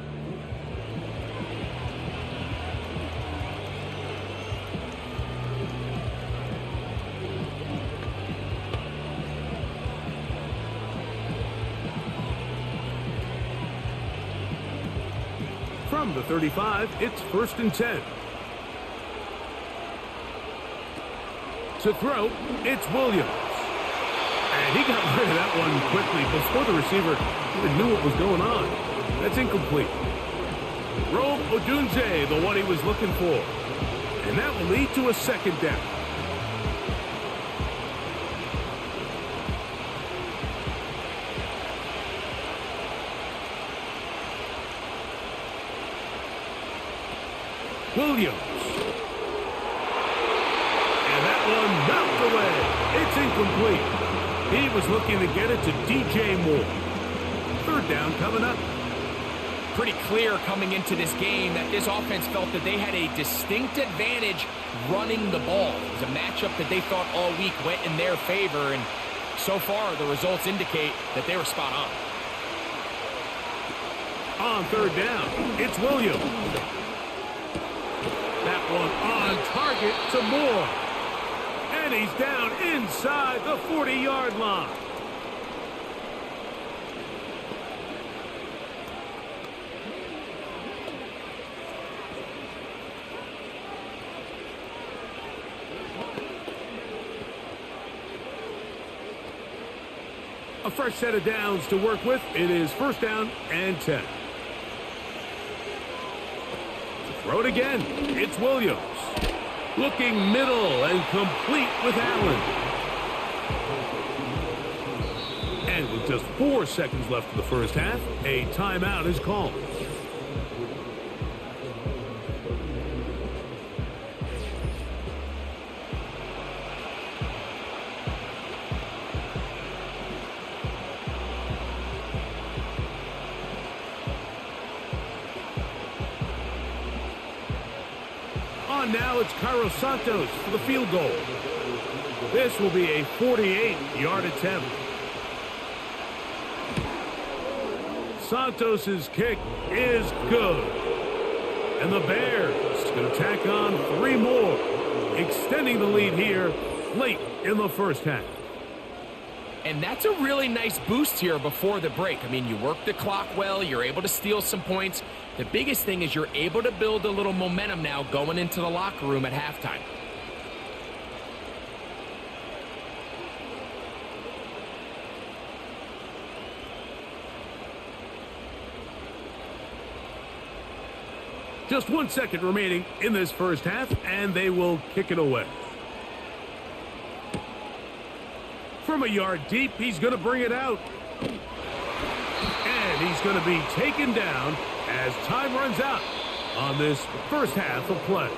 From the 35, it's 1st and 10. To throw, it's Williams. And he got rid of that one quickly before the receiver even knew what was going on. That's incomplete. Rome Odunze, the one he was looking for. And that will lead to a second down. Williams. And that one knocked away. It's incomplete. He was looking to get it to DJ Moore. Third down coming up. Pretty clear coming into this game that this offense felt that they had a distinct advantage running the ball. It was a matchup that they thought all week went in their favor, and so far the results indicate that they were spot on. On third down, it's Williams. That one on target to Moore. And he's down inside the 40-yard line. A fresh set of downs to work with. It is first down and 10. Throw it again. It's Williams. Looking middle and complete with Allen. And with just 4 seconds left in the first half, a timeout is called. Now it's Cairo Santos for the field goal. This will be a 48-yard attempt. Santos's kick is good. And the Bears going to tack on 3 more, extending the lead here late in the first half. And that's a really nice boost here before the break. I mean, you work the clock well. You're able to steal some points. The biggest thing is you're able to build a little momentum now going into the locker room at halftime. Just 1 second remaining in this first half, and they will kick it away. From a yard deep, he's going to bring it out. And he's going to be taken down as time runs out on this first half of play.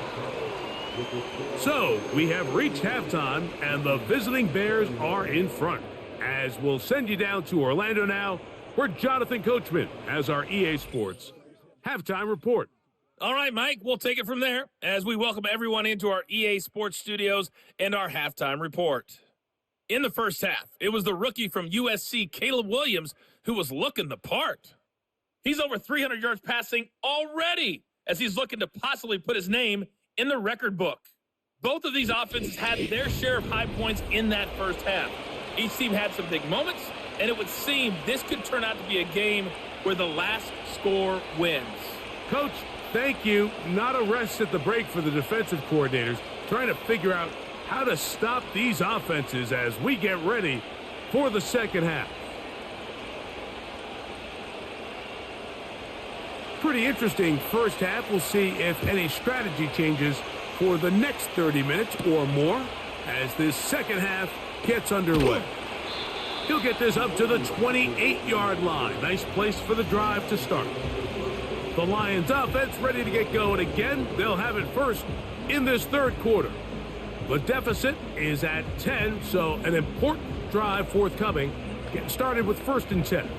So, we have reached halftime, and the visiting Bears are in front. As we'll send you down to Orlando now, where Jonathan Coachman has our EA Sports halftime report. All right, Mike, we'll take it from there as we welcome everyone into our EA Sports studios and our halftime report. In the first half, it was the rookie from USC, Caleb Williams, who was looking the part. He's over 300 yards passing already as he's looking to possibly put his name in the record book. Both of these offenses had their share of high points in that first half. Each team had some big moments, and it would seem this could turn out to be a game where the last score wins. Coach, thank you. Not a rest at the break for the defensive coordinators, trying to figure out how to stop these offenses as we get ready for the second half. Pretty interesting first half. We'll see if any strategy changes for the next 30 minutes or more as this second half gets underway. He'll get this up to the 28-yard line. Nice place for the drive to start. The Lions offense ready to get going again. They'll have it first in this third quarter. The deficit is at 10, so an important drive forthcoming. Getting started with 1st and 10.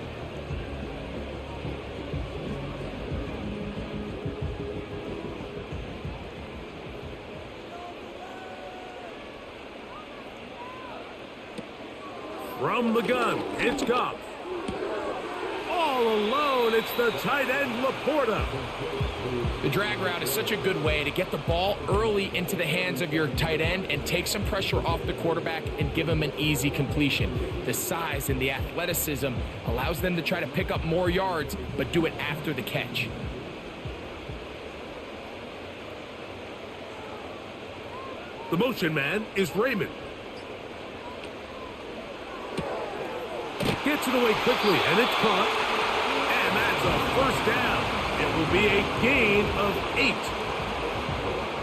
From the gun, it's Goff. All alone, it's the tight end, Laporta. The drag route is such a good way to get the ball early into the hands of your tight end and take some pressure off the quarterback and give him an easy completion. The size and the athleticism allows them to try to pick up more yards, but do it after the catch. The motion man is Raymond. Gets it away quickly, and it's caught. And that's a first down. It will be a gain of 8.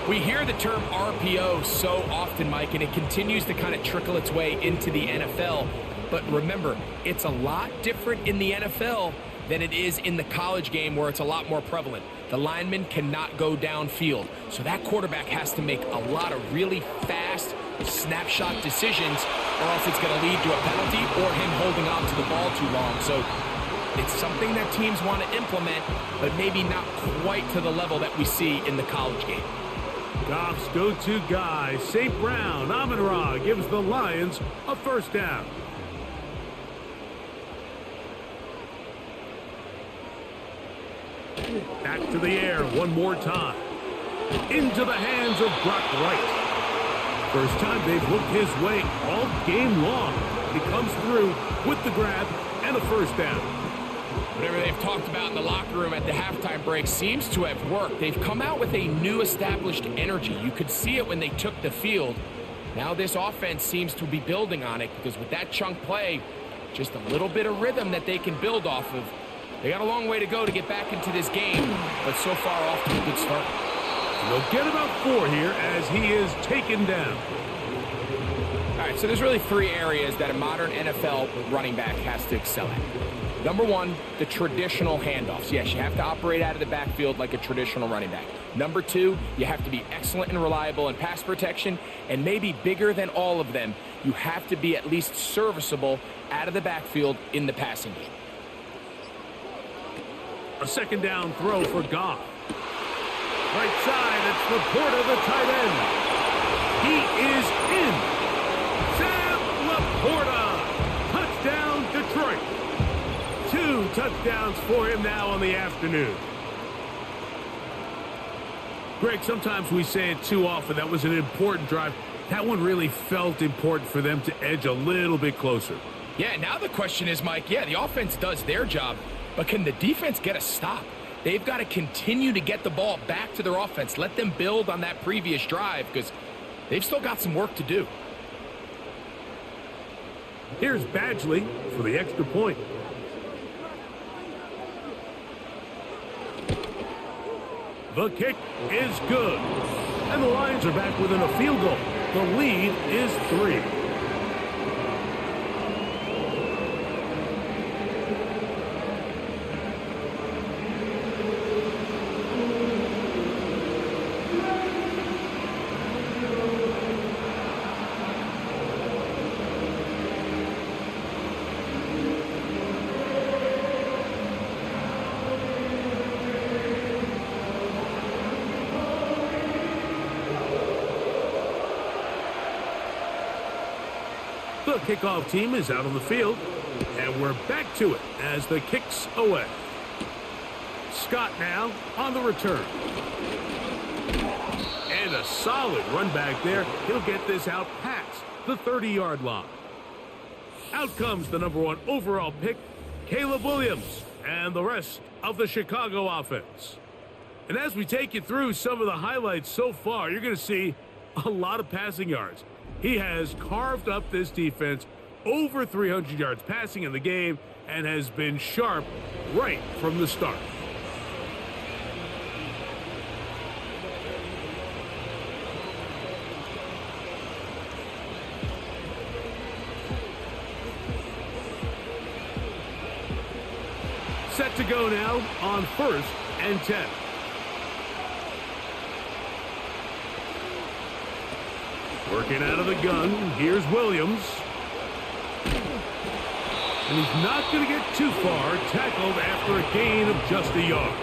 We hear the term RPO so often, Mike, and it continues to kind of trickle its way into the NFL. But remember, it's a lot different in the NFL than it is in the college game where it's a lot more prevalent. The lineman cannot go downfield. So that quarterback has to make a lot of really fast snapshot decisions, or else it's going to lead to a penalty or him holding on to the ball too long. So it's something that teams want to implement, but maybe not quite to the level that we see in the college game. Goff's go-to guy, St. Brown, Amon-Ra, gives the Lions a first down. Back to the air one more time. Into the hands of Brock Wright. First time they've looked his way all game long. He comes through with the grab and a first down. Whatever they've talked about in the locker room at the halftime break seems to have worked. They've come out with a new established energy. You could see it when they took the field. Now this offense seems to be building on it, because with that chunk play, just a little bit of rhythm that they can build off of. They got a long way to go to get back into this game, but so far off to a good start. They'll get about 4 here as he is taken down. All right, so there's really 3 areas that a modern NFL running back has to excel at. Number 1, the traditional handoffs. Yes, you have to operate out of the backfield like a traditional running back. Number 2, you have to be excellent and reliable in pass protection, and maybe bigger than all of them, you have to be at least serviceable out of the backfield in the passing game. A second down throw for Goff. Right side, it's Laporta, the tight end. He is in. Sam Laporta. Touchdown, Detroit. 2 touchdowns for him now on the afternoon. Greg, sometimes we say it too often. That was an important drive. That one really felt important for them to edge a little bit closer. Yeah, now the question is, Mike, yeah, the offense does their job, but can the defense get a stop? They've got to continue to get the ball back to their offense. Let them build on that previous drive, because they've still got some work to do. Here's Badgley for the extra point. The kick is good. And the Lions are back within a field goal. The lead is 3. The kickoff team is out on the field, and we're back to it as the kick's away. Scott now on the return. And a solid run back there. He'll get this out past the 30-yard line. Out comes the number 1 overall pick, Caleb Williams, and the rest of the Chicago offense. And as we take you through some of the highlights so far, you're going to see a lot of passing yards. He has carved up this defense, over 300 yards passing in the game, and has been sharp right from the start. Set to go now on 1st and 10. Working out of the gun, here's Williams. And he's not going to get too far, tackled after a gain of just a yard.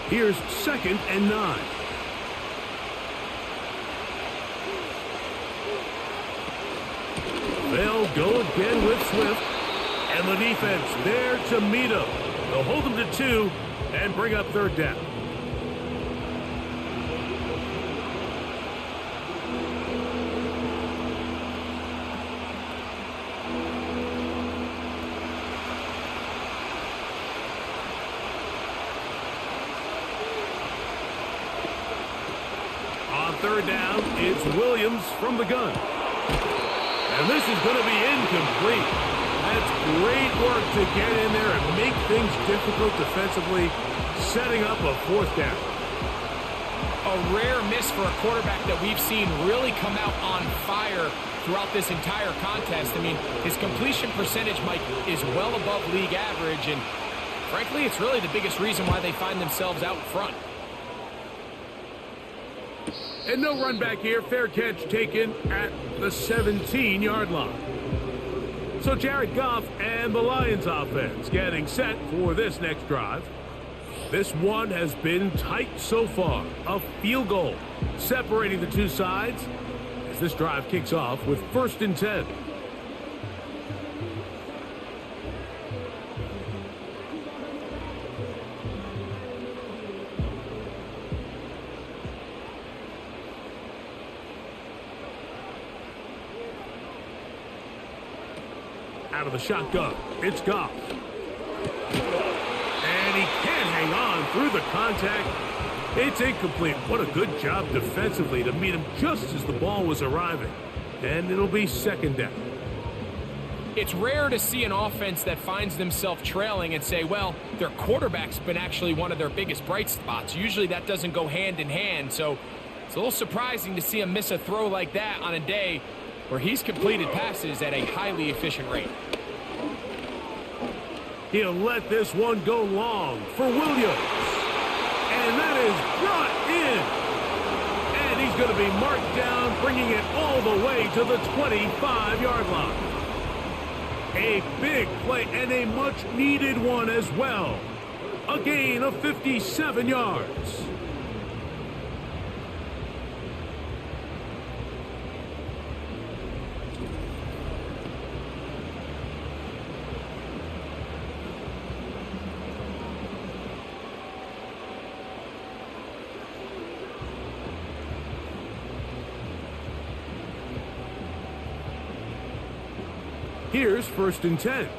Here's 2nd and 9. They'll go again with Swift, and the defense there to meet him. They'll hold him to 2 and bring up 3rd down. On 3rd down, it's Williams from the gun. And this is going to be incomplete. That's great work to get in there and make things difficult defensively, setting up a 4th down. A rare miss for a quarterback that we've seen really come out on fire throughout this entire contest. I mean, his completion percentage, Mike, is well above league average, and frankly, it's really the biggest reason why they find themselves out front. And no run back here. Fair catch taken at the 17-yard line. So Jared Goff and the Lions offense getting set for this next drive. This one has been tight so far. A field goal separating the two sides as this drive kicks off with 1st and 10. Out of the shotgun, it's Goff. And he can't hang on through the contact. It's incomplete. What a good job defensively to meet him just as the ball was arriving. And it'll be 2nd down. It's rare to see an offense that finds themselves trailing and say, well, their quarterback's been actually one of their biggest bright spots. Usually that doesn't go hand in hand, so it's a little surprising to see him miss a throw like that on a day where he's completed passes at a highly efficient rate. He'll let this one go long for Williams. And that is brought in. And he's going to be marked down, bringing it all the way to the 25-yard line. A big play and a much-needed one as well. A gain of 57 yards. Here's 1st and 10.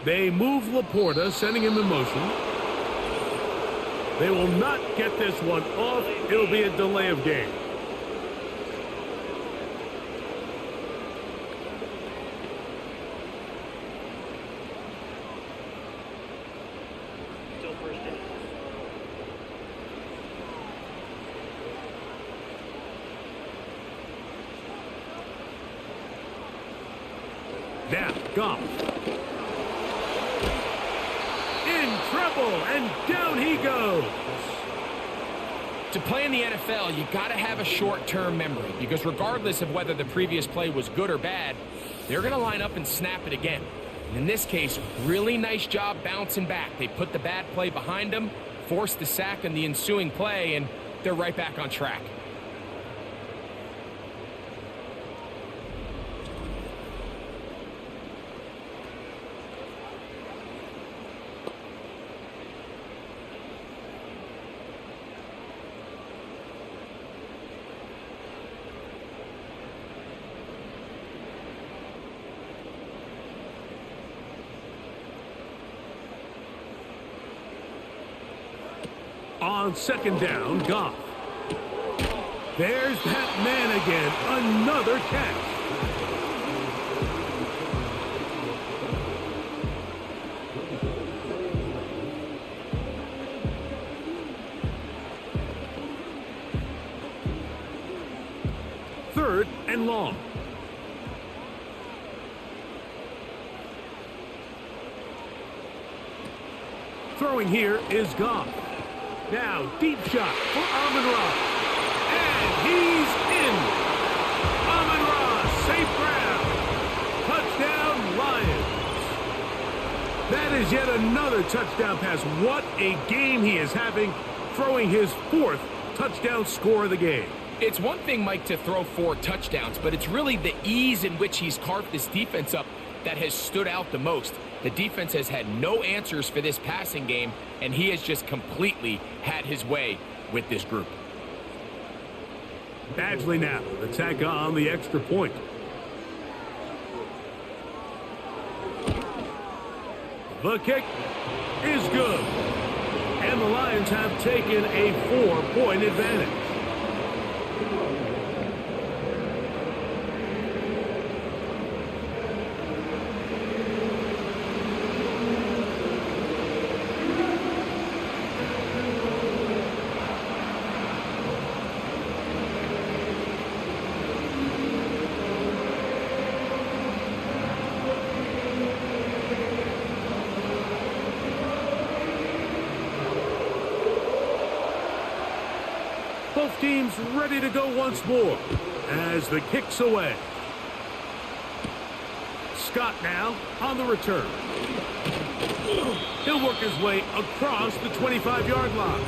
They move Laporta, sending him in motion. They will not get this one off. It'll be a delay of game. Still 1st down. Now, Goff. In trouble, and down he goes. To play in the NFL, you got to have a short-term memory, because regardless of whether the previous play was good or bad, they're going to line up and snap it again. And in this case, really nice job bouncing back. They put the bad play behind them, forced the sack in the ensuing play, and they're right back on track. On 2nd down, Goff. There's that man again. Another catch. Third and long. Throwing here is Goff. Now, deep shot for Amon-Ra. And he's in. Amon-Ra, safe grab. Touchdown, Lions. That is yet another touchdown pass. What a game he is having, throwing his 4th touchdown score of the game. It's one thing, Mike, to throw 4 touchdowns, but it's really the ease in which he's carved this defense up that has stood out the most. The defense has had no answers for this passing game, and he has just completely had his way with this group. Badgley now, the tack on the extra point. The kick is good. And the Lions have taken a 4-point advantage. Both teams ready to go once more as the kick's away. Scott now on the return. He'll work his way across the 25-yard line.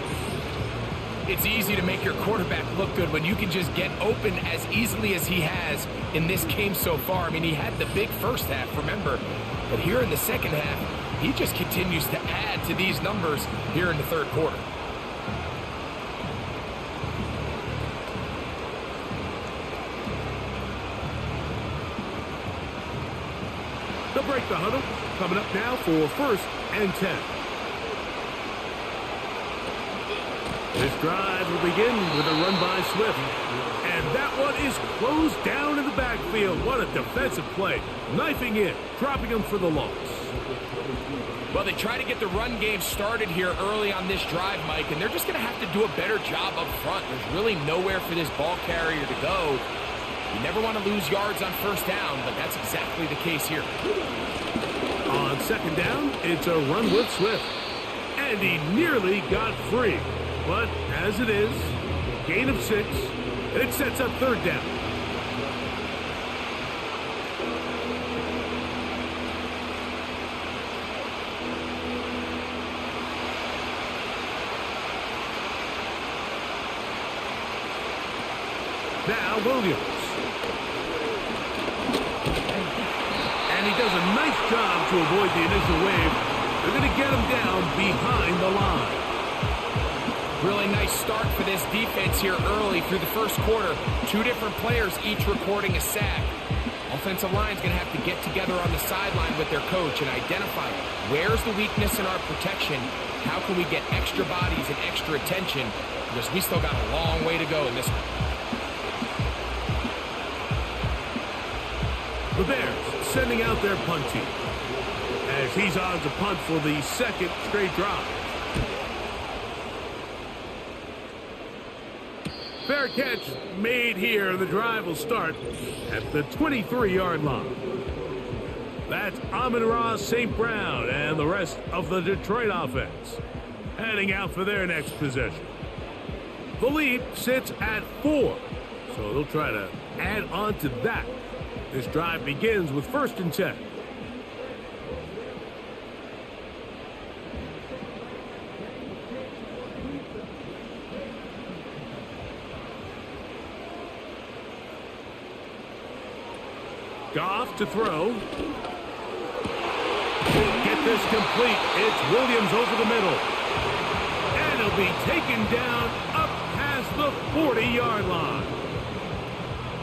It's easy to make your quarterback look good when you can just get open as easily as he has in this game so far. I mean, he had the big first half, remember, but here in the second half, he just continues to add to these numbers here in the third quarter. They'll break the huddle. Coming up now for 1st and 10. This drive will begin with a run by Swift. And that one is closed down in the backfield. What a defensive play. Knifing in, dropping him for the loss. Well, they try to get the run game started here early on this drive, Mike, and they're just going to have to do a better job up front. There's really nowhere for this ball carrier to go. You never want to lose yards on first down, but that's exactly the case here. On second down, it's a run with Swift. And he nearly got free. But as it is, gain of 6, and it sets up third down. Now Williams. And he does a nice job to avoid the initial wave. They're going to get him down behind the line. Really nice start for this defense here early through the first quarter. 2 different players each recording a sack. Offensive line's going to have to get together on the sideline with their coach and identify where's the weakness in our protection. How can we get extra bodies and extra attention? Because we still got a long way to go in this one. The Bears sending out their punt team as he's on to punt for the second straight drive. Fair catch made here. The drive will start at the 23-yard line. That's Amon-Ra St. Brown and the rest of the Detroit offense heading out for their next possession. The lead sits at 4, so they'll try to add on to that. This drive begins with 1st and 10. Goff to throw. Get this complete. It's Williams over the middle. And he'll be taken down up past the 40-yard line.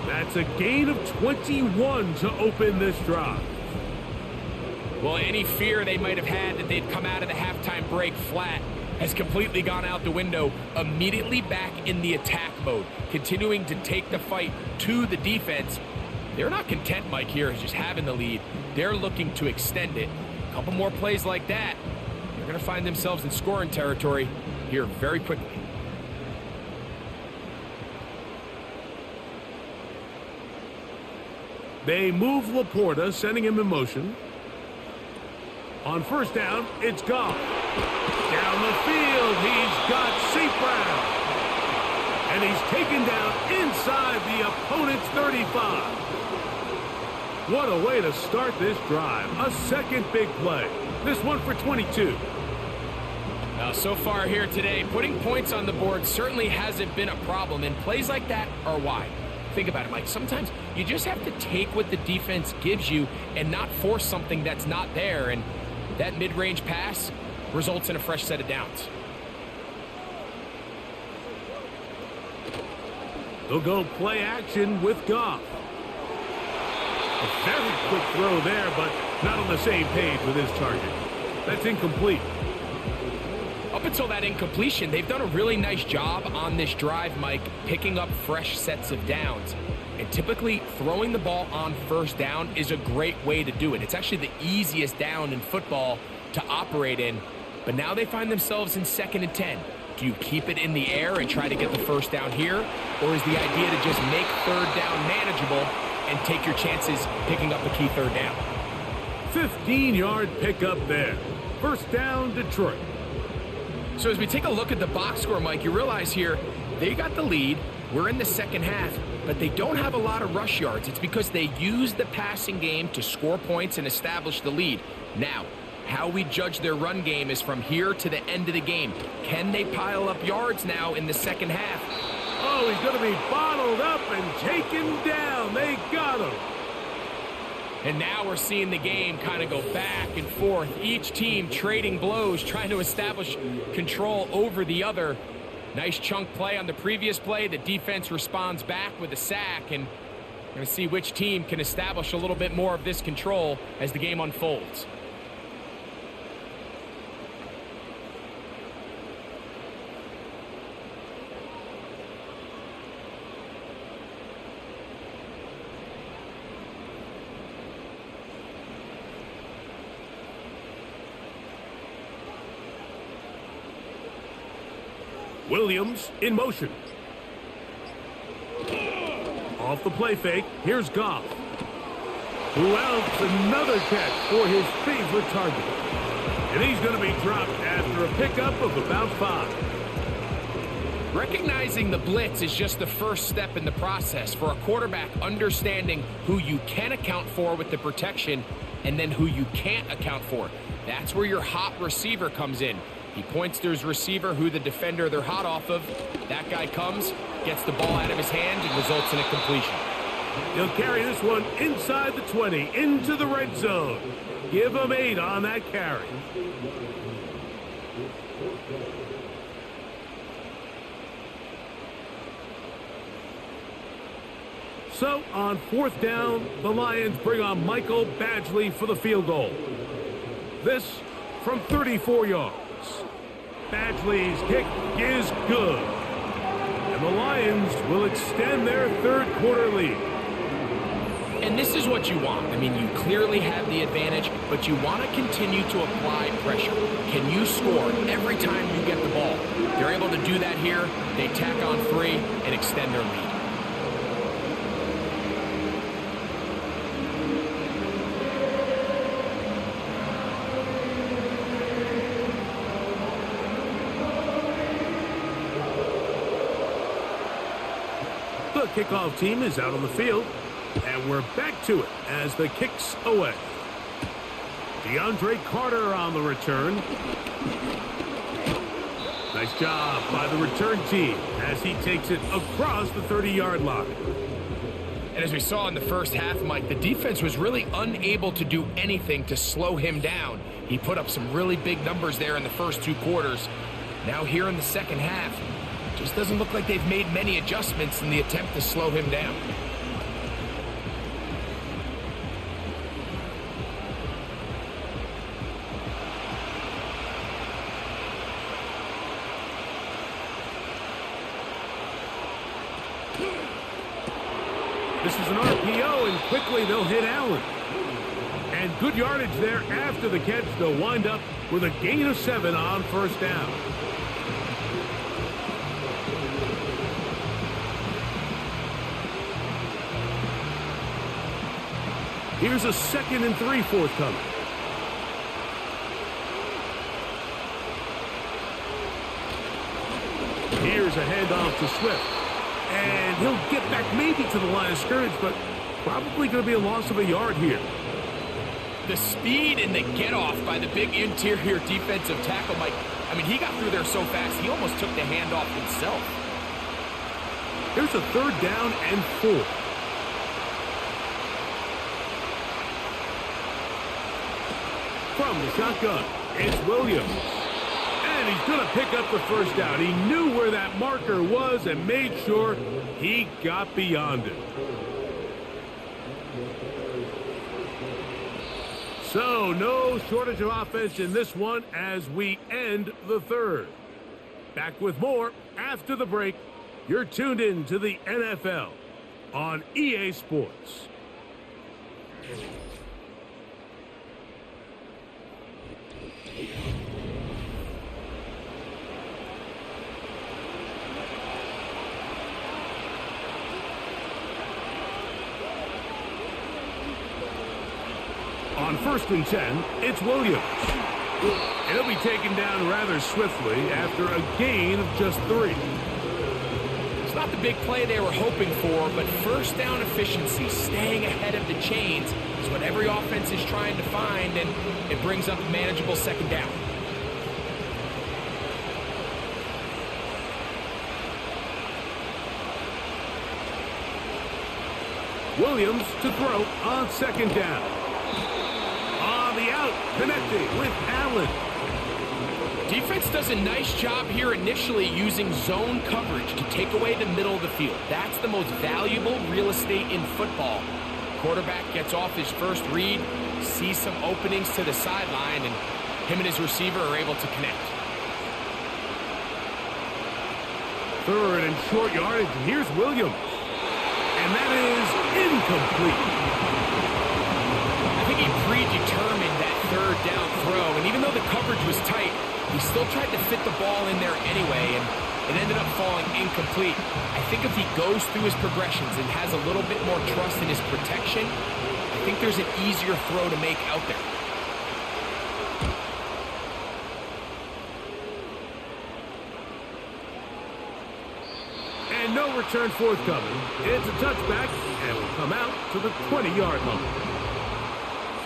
That's a gain of 21 to open this drive. Well, any fear they might have had that they'd come out of the halftime break flat has completely gone out the window. Immediately back in the attack mode, continuing to take the fight to the defense. They're not content, Mike, here as just having the lead. They're looking to extend it. A couple more plays like that, they're going to find themselves in scoring territory here very quickly. They move Laporta, sending him in motion. On first down, it's Goff. Down the field, he's got St. Brown. And he's taken down inside the opponent's 35. What a way to start this drive. A second big play. This one for 22. Now, so far here today, putting points on the board certainly hasn't been a problem, and plays like that are why. Think about it, Mike. Sometimes you just have to take what the defense gives you and not force something that's not there, and that mid-range pass results in a fresh set of downs. They'll go play action with Goff. A very quick throw there, but not on the same page with his target. That's incomplete. Up until that incompletion, they've done a really nice job on this drive, Mike, picking up fresh sets of downs. And typically, throwing the ball on first down is a great way to do it. It's actually the easiest down in football to operate in. But now they find themselves in 2nd and 10. Do you keep it in the air and try to get the first down here? Or is the idea to just make third down manageable and take your chances picking up a key third down? 15-yard pickup there. First down, Detroit. So as we take a look at the box score, Mike, you realize here They got the lead. We're in the second half, but they don't have a lot of rush yards. It's because they use the passing game to score points and establish the lead. Now, how we judge their run game is from here to the end of the game. Can they pile up yards now in the second half? Oh, he's going to be bottled up and taken down. They got him. And now we're seeing the game kind of go back and forth. Each team trading blows, trying to establish control over the other. Nice chunk play on the previous play. The defense responds back with a sack, and we're going to see which team can establish a little bit more of this control as the game unfolds. Williams in motion. Off the play fake, here's Goff, who outs another catch for his favorite target. And he's going to be dropped after a pickup of about 5. Recognizing the blitz is just the first step in the process for a quarterback, understanding who you can account for with the protection and then who you can't account for. That's where your hot receiver comes in. He points to his receiver, who the defender they're hot off of. That guy comes, gets the ball out of his hand, and results in a completion. He'll carry this one inside the 20, into the red zone. Give him 8 on that carry. So, on 4th down, the Lions bring on Michael Badgley for the field goal. This from 34 yards. Badgley's kick is good. And the Lions will extend their third-quarter lead. And this is what you want. I mean, you clearly have the advantage, but you want to continue to apply pressure. Can you score every time you get the ball? They're able to do that here. They tack on 3 and extend their lead. The kickoff team is out on the field, and we're back to it as the kick's away. DeAndre Carter on the return. Nice job by the return team as he takes it across the 30-yard line. And as we saw in the first half, Mike, the defense was really unable to do anything to slow him down. He put up some really big numbers there in the first 2 quarters. Now here in the second half, just doesn't look like they've made many adjustments in the attempt to slow him down. This is an RPO, and quickly they'll hit Allen. And good yardage there after the catch. They'll wind up with a gain of 7 on 1st down. Here's a 2nd and 3 forthcoming. Here's a handoff to Swift. And he'll get back maybe to the line of scrimmage, but probably going to be a loss of a yard here. The speed and the get-off by the big interior defensive tackle, Mike. I mean, he got through there so fast, he almost took the handoff himself. Here's a 3rd down and 4. From the shotgun, it's Williams. And he's going to pick up the 1st down. He knew where that marker was and made sure he got beyond it. So, no shortage of offense in this one as we end the 3rd. Back with more after the break. You're tuned in to the NFL on EA Sports. On 1st and 10, it's Williams. And he'll be taken down rather swiftly after a gain of just 3. not the big play they were hoping for, but first down efficiency, staying ahead of the chains, is what every offense is trying to find, and it brings up a manageable second down. Williams to throw on second down. On the out, connecting with Allen. Defense does a nice job here initially using zone coverage to take away the middle of the field. That's the most valuable real estate in football. Quarterback gets off his first read, sees some openings to the sideline, and him and his receiver are able to connect. Third and short yardage, and here's Williams. And that is incomplete. I think he predetermined that third down throw, and even though the coverage was tight, he still tried to fit the ball in there anyway, and it ended up falling incomplete. I think if he goes through his progressions and has a little bit more trust in his protection, I think there's an easier throw to make out there. And no return forthcoming. It's a touchback, and will come out to the 20-yard line.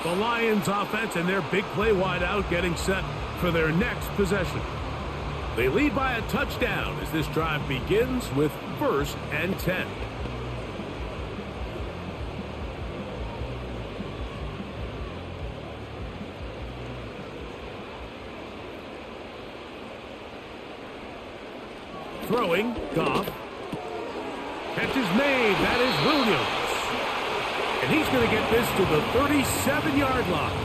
The Lions offense and their big play wideout getting set for their next possession. They lead by a touchdown as this drive begins with 1st and 10. Throwing, Goff. Catch is made. That is Williams. And he's going to get this to the 37-yard line.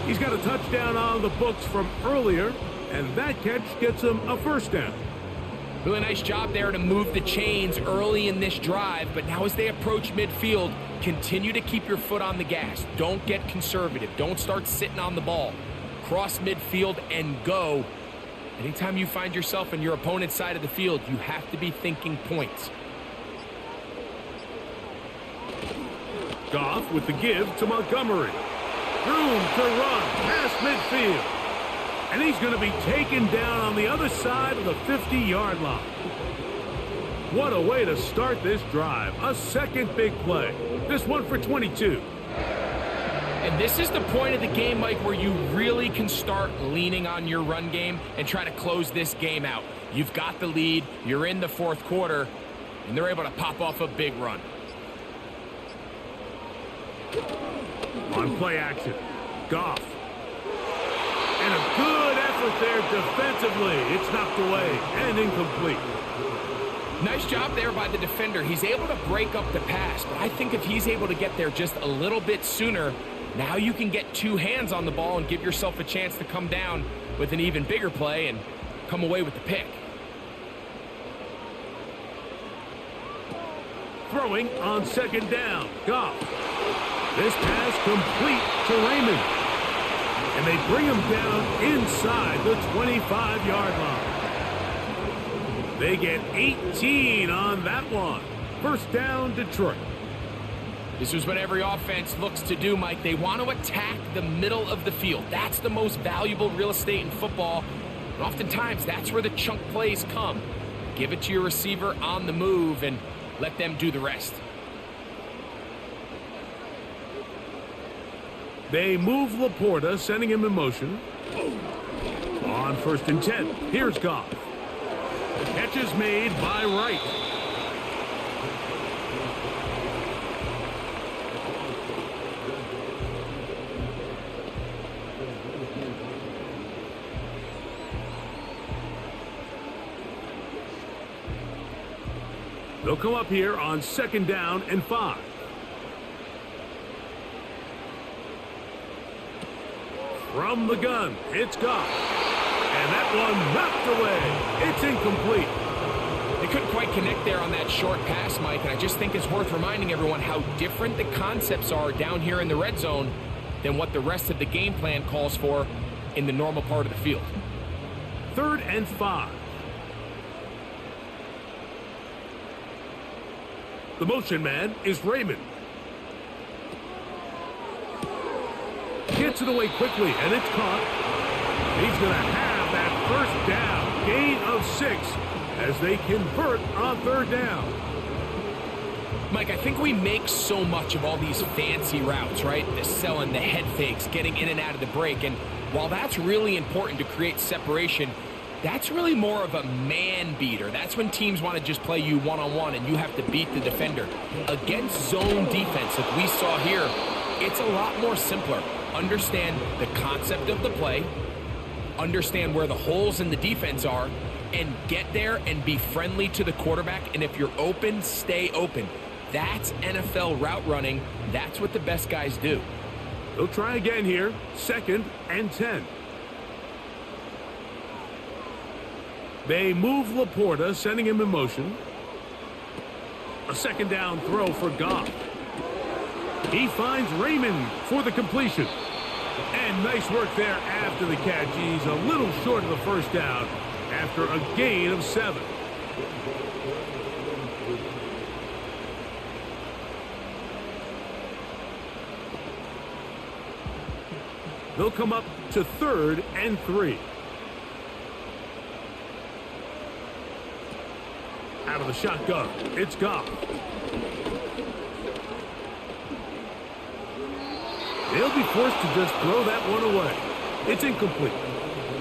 He's got a touchdown on the books from earlier, and that catch gets him a first down. Really nice job there to move the chains early in this drive, but now as they approach midfield, continue to keep your foot on the gas. Don't get conservative. Don't start sitting on the ball. Cross midfield and go. Anytime you find yourself in your opponent's side of the field, you have to be thinking points. Goff with the give to Montgomery. Room to run past midfield. And he's going to be taken down on the other side of the 50-yard line. What a way to start this drive. A second big play. This one for 22. And this is the point of the game, Mike, where you really can start leaning on your run game and try to close this game out. You've got the lead. You're in the fourth quarter, and they're able to pop off a big run. On play action, Goff. And a good effort there defensively. It's knocked away and incomplete. Nice job there by the defender. He's able to break up the pass, but I think if he's able to get there just a little bit sooner, now you can get two hands on the ball and give yourself a chance to come down with an even bigger play and come away with the pick. Throwing on second down, Goff. This pass complete to Raymond. And they bring him down inside the 25-yard line. They get 18 on that one. First down, Detroit. This is what every offense looks to do, Mike. They want to attack the middle of the field. That's the most valuable real estate in football. And oftentimes, that's where the chunk plays come. Give it to your receiver on the move and let them do the rest. They move Laporta, sending him in motion. On 1st and 10, here's Goff. The catch is made by Wright. They'll come up here on 2nd down and 5. From the gun, it's Goff. And that one knocked away. It's incomplete. They couldn't quite connect there on that short pass, Mike, and I just think it's worth reminding everyone how different the concepts are down here in the red zone than what the rest of the game plan calls for in the normal part of the field. 3rd and 5. The motion man is Raymond. Gets it away quickly, and it's caught. He's going to have that first down. Gain of 6. as they convert on third down. Mike, I think we make so much of all these fancy routes, right? The selling, the head fakes, getting in and out of the break. And while that's really important to create separation, that's really more of a man beater. That's when teams want to just play you one-on-one and you have to beat the defender. Against zone defense, like we saw here, it's a lot more simpler. Understand the concept of the play, understand where the holes in the defense are, and get there and be friendly to the quarterback. And if you're open, stay open. That's NFL route running. That's what the best guys do. They'll try again here. 2nd and 10. They move Laporta, sending him in motion. A 2nd down throw for Goff. He finds Raymond for the completion. And nice work there after the catch. He's a little short of the first down after a gain of 7. They'll come up to 3rd and 3. Out of the shotgun, it's Goff. They'll be forced to just throw that one away. It's incomplete.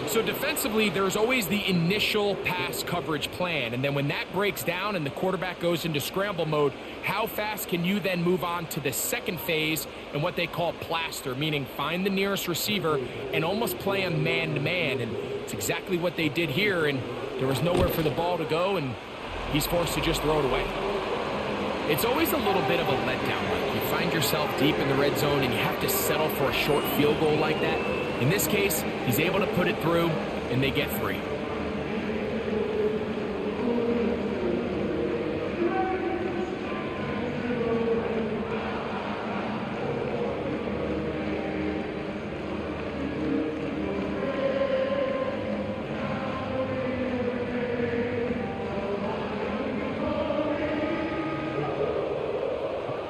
So defensively, there's always the initial pass coverage plan, and then when that breaks down and the quarterback goes into scramble mode, how fast can you then move on to the second phase and what they call plaster, meaning find the nearest receiver and almost play a man-to-man, and it's exactly what they did here, and there was nowhere for the ball to go, and he's forced to just throw it away. It's always a little bit of a letdown. Like you find yourself deep in the red zone and you have to settle for a short field goal like that. In this case, he's able to put it through, and they get 3.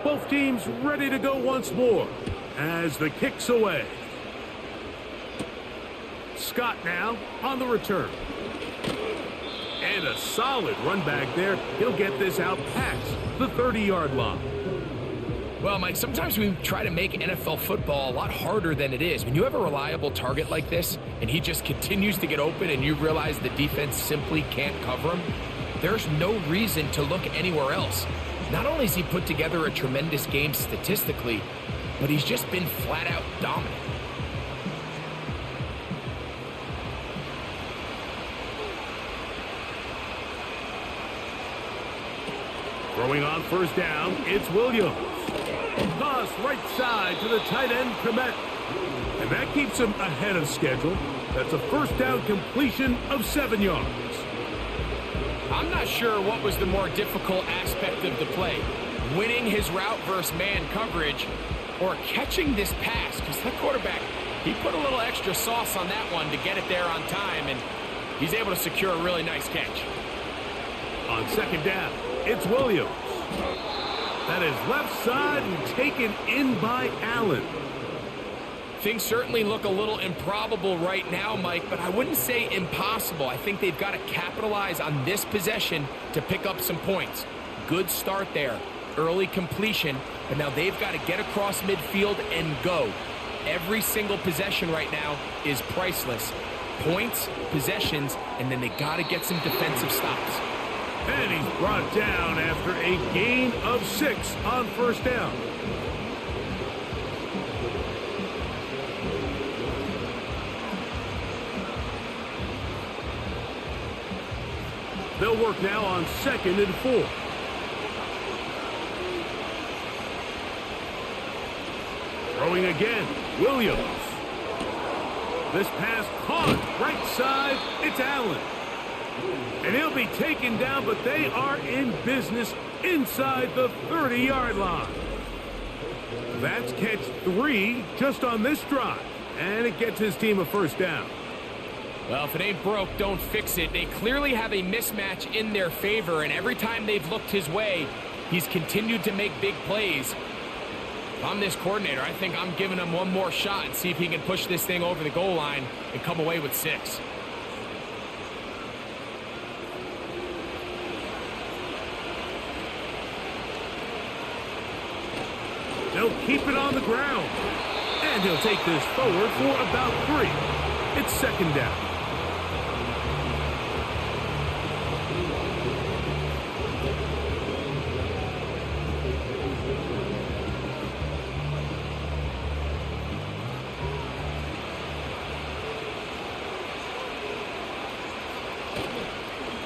Both teams ready to go once more as the kick's away. Scott now on the return. And a solid run back there. He'll get this out past the 30-yard line. Well, Mike, sometimes we try to make NFL football a lot harder than it is. When you have a reliable target like this, and he just continues to get open and you realize the defense simply can't cover him, there's no reason to look anywhere else. Not only has he put together a tremendous game statistically, but he's just been flat-out dominant. Throwing on first down, it's Williams. Toss right side to the tight end, Komet. And that keeps him ahead of schedule. That's a first down completion of 7 yards. I'm not sure what was the more difficult aspect of the play. Winning his route versus man coverage or catching this pass. Because that quarterback, he put a little extra sauce on that one to get it there on time. And he's able to secure a really nice catch. On second down, it's Williams. That is left side and taken in by Allen. Things certainly look a little improbable right now, Mike, but I wouldn't say impossible. I think they've got to capitalize on this possession to pick up some points. Good start there. Early completion, but now they've got to get across midfield and go. Every single possession right now is priceless. Points, possessions, and then they got to get some defensive stops. And he's brought down after a gain of 6 on first down. They'll work now on 2nd and 4. Throwing again, Williams. This pass caught right side, it's Allen. And he'll be taken down, but they are in business inside the 30-yard line. That's catch 3 just on this drive, and it gets his team a first down. Well, if it ain't broke, don't fix it. They clearly have a mismatch in their favor, and every time they've looked his way, he's continued to make big plays. If I'm this coordinator, I think I'm giving him one more shot and see if he can push this thing over the goal line and come away with 6. keep it on the ground. And he'll take this forward for about 3. It's second down.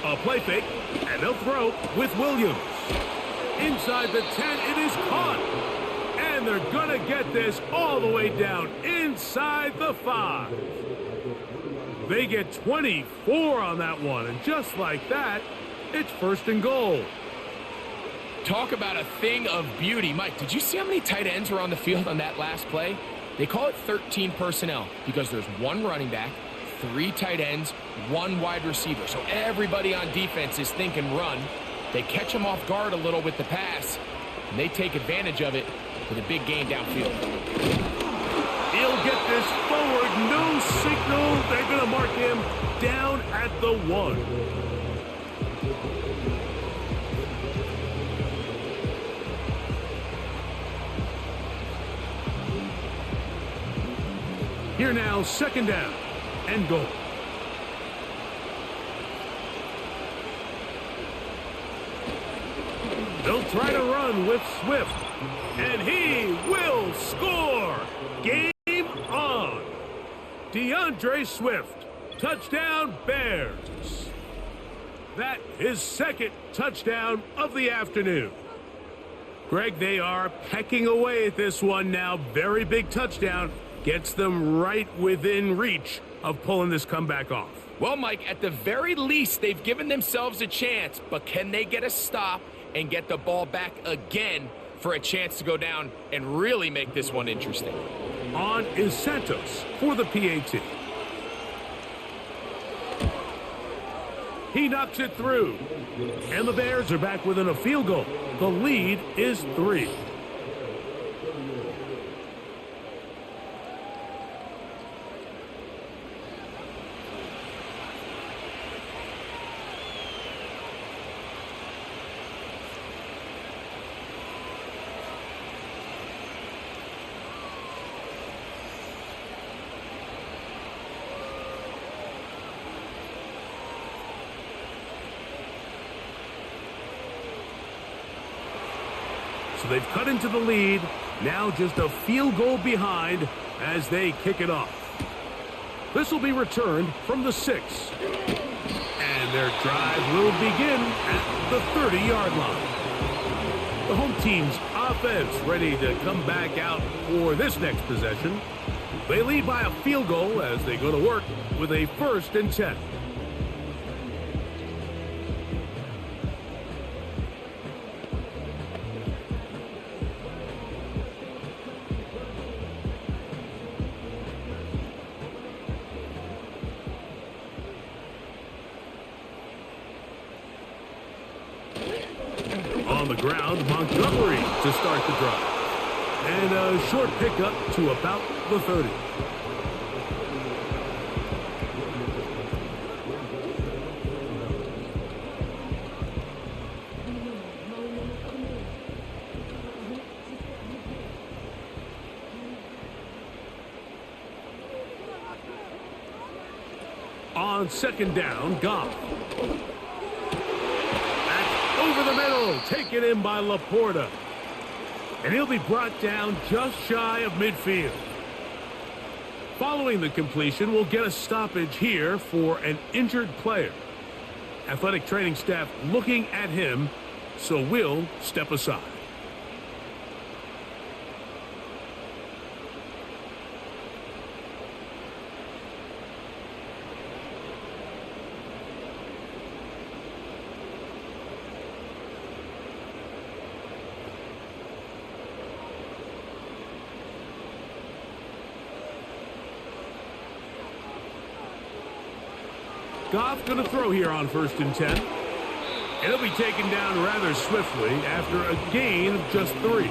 A play fake, and they'll throw with Williams. Inside the 10, it is caught. And they're going to get this all the way down inside the 5. They get 24 on that one, and just like that, it's first and goal. Talk about a thing of beauty. Mike, did you see how many tight ends were on the field on that last play? They call it 13 personnel because there's 1 running back, 3 tight ends, 1 wide receiver. So everybody on defense is thinking run. They catch them off guard a little with the pass, and they take advantage of it with a big gain downfield. He'll get this forward. No signal. They're going to mark him down at the 1. Here now, second down and goal. They'll try to run with Swift, and he will score. Game on. DeAndre Swift, touchdown Bears. That is second touchdown of the afternoon. Greg, they are pecking away at this one now. Very big touchdown. Gets them right within reach of pulling this comeback off. Well, Mike, at the very least, they've given themselves a chance, but can they get a stop and get the ball back again for a chance to go down and really make this one interesting? On is Santos for the PAT. He knocks it through. And the Bears are back within a field goal. The lead is 3. So they've cut into the lead. Now just a field goal behind as they kick it off. This will be returned from the 6. And their drive will begin at the 30-yard line. The home team's offense ready to come back out for this next possession. They lead by a field goal as they go to work with a 1st and 10. On the ground, Montgomery to start the drive. And a short pickup to about the 30. On second down, Goff. Over the middle, taken in by Laporta. And he'll be brought down just shy of midfield. Following the completion, we'll get a stoppage here for an injured player. Athletic training staff looking at him, so we'll step aside. Goff going to throw here on 1st and 10. And he'll be taken down rather swiftly after a gain of just 3.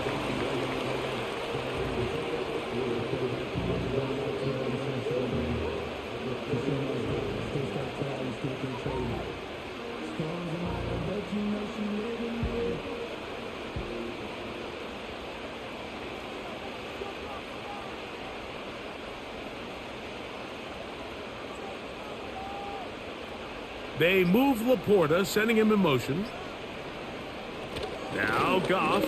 They move Laporta, sending him in motion. Now Goff.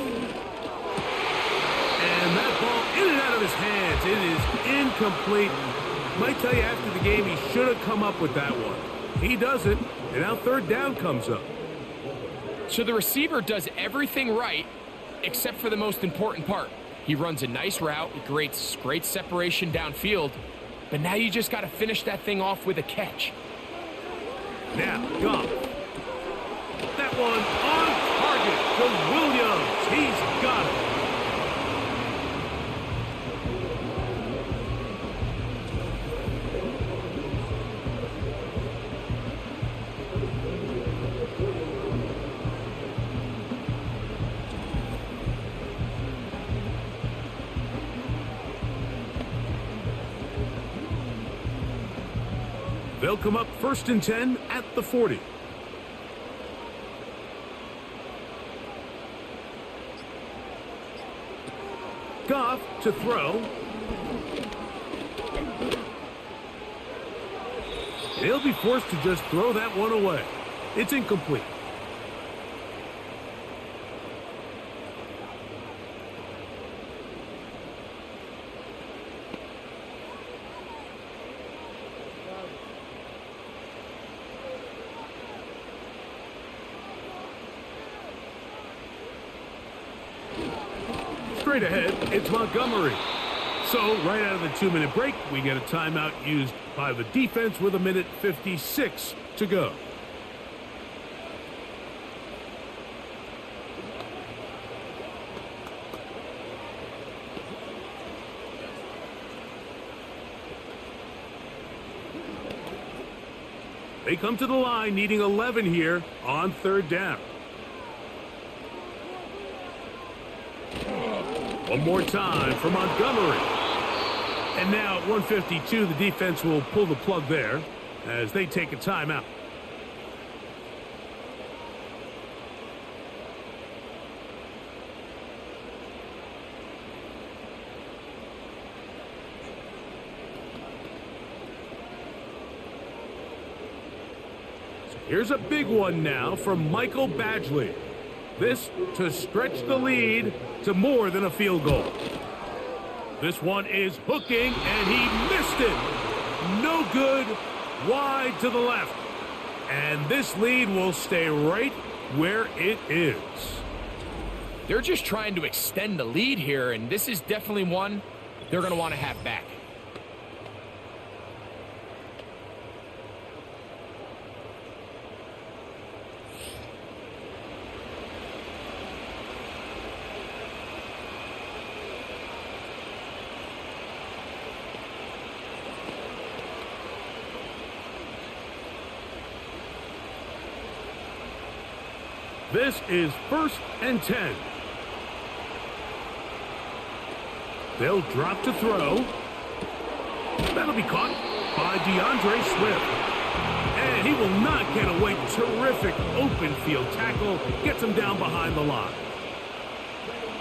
And that ball in and out of his hands. It is incomplete. Might tell you after the game he should have come up with that one. He doesn't, and now third down comes up. So the receiver does everything right except for the most important part. He runs a nice route, great separation downfield, but now you just got to finish that thing off with a catch. Now, Goff. That one on target to Williams. He's got it. They'll come up 1st and 10 at the 40. Goff to throw. They'll be forced to just throw that one away. It's incomplete. Straight ahead, it's Montgomery. So, right out of the 2-minute break, we get a timeout used by the defense with 1:56 to go. They come to the line needing 11 here on 3rd down. One more time for Montgomery. And now at 1:52, the defense will pull the plug there as they take a timeout. So here's a big one now from Michael Badgley. This to stretch the lead to more than a field goal. This one is hooking, and he missed it. No good, wide to the left. And this lead will stay right where it is. They're just trying to extend the lead here, and this is definitely one they're going to want to have back. This is 1st and 10. They'll drop to throw. That'll be caught by DeAndre Swift. And he will not get away. Terrific open field tackle. Gets him down behind the line.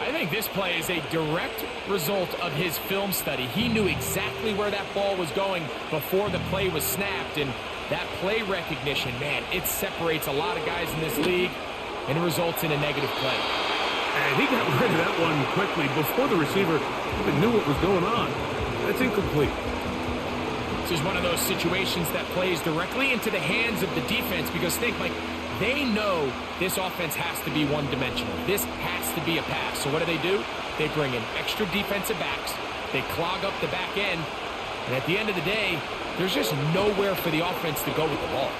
I think this play is a direct result of his film study. He knew exactly where that ball was going before the play was snapped. And that play recognition, man, it separates a lot of guys in this league. And it results in a negative play. And he got rid of that one quickly before the receiver even knew what was going on. That's incomplete. This is one of those situations that plays directly into the hands of the defense because think, Mike, they know this offense has to be one-dimensional. This has to be a pass. So what do? They bring in extra defensive backs. They clog up the back end. And at the end of the day, there's just nowhere for the offense to go with the ball.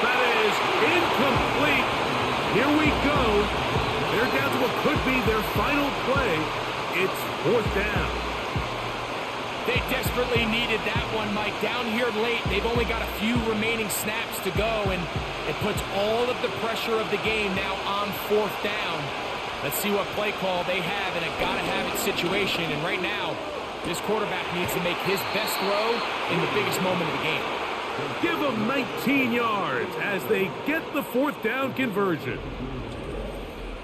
That is incomplete. Here we go. They're down to what could be their final play. It's 4th down. They desperately needed that one, Mike. Down here late, they've only got a few remaining snaps to go, and it puts all of the pressure of the game now on 4th down. Let's see what play call they have in a gotta-have-it situation. And right now, this quarterback needs to make his best throw in the biggest moment of the game. Give them 19 yards as they get the 4th down conversion.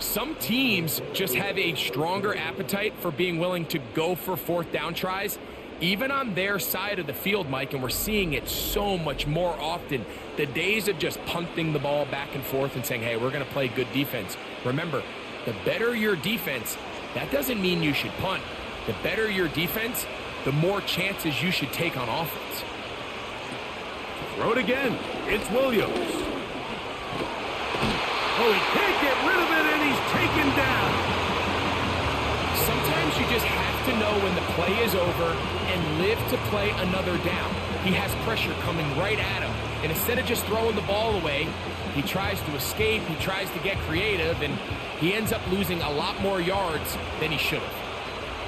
Some teams just have a stronger appetite for being willing to go for 4th down tries. even on their side of the field, Mike, and we're seeing it so much more often, the days of just punting the ball back and forth and saying, hey, we're going to play good defense. Remember, the better your defense, that doesn't mean you should punt. The better your defense, the more chances you should take on offense. Throw it again. It's Williams. Oh, he can't get rid of it, and he's taken down. Sometimes you just have to know when the play is over and live to play another down. He has pressure coming right at him, and instead of just throwing the ball away, he tries to escape, he tries to get creative, and he ends up losing a lot more yards than he should have.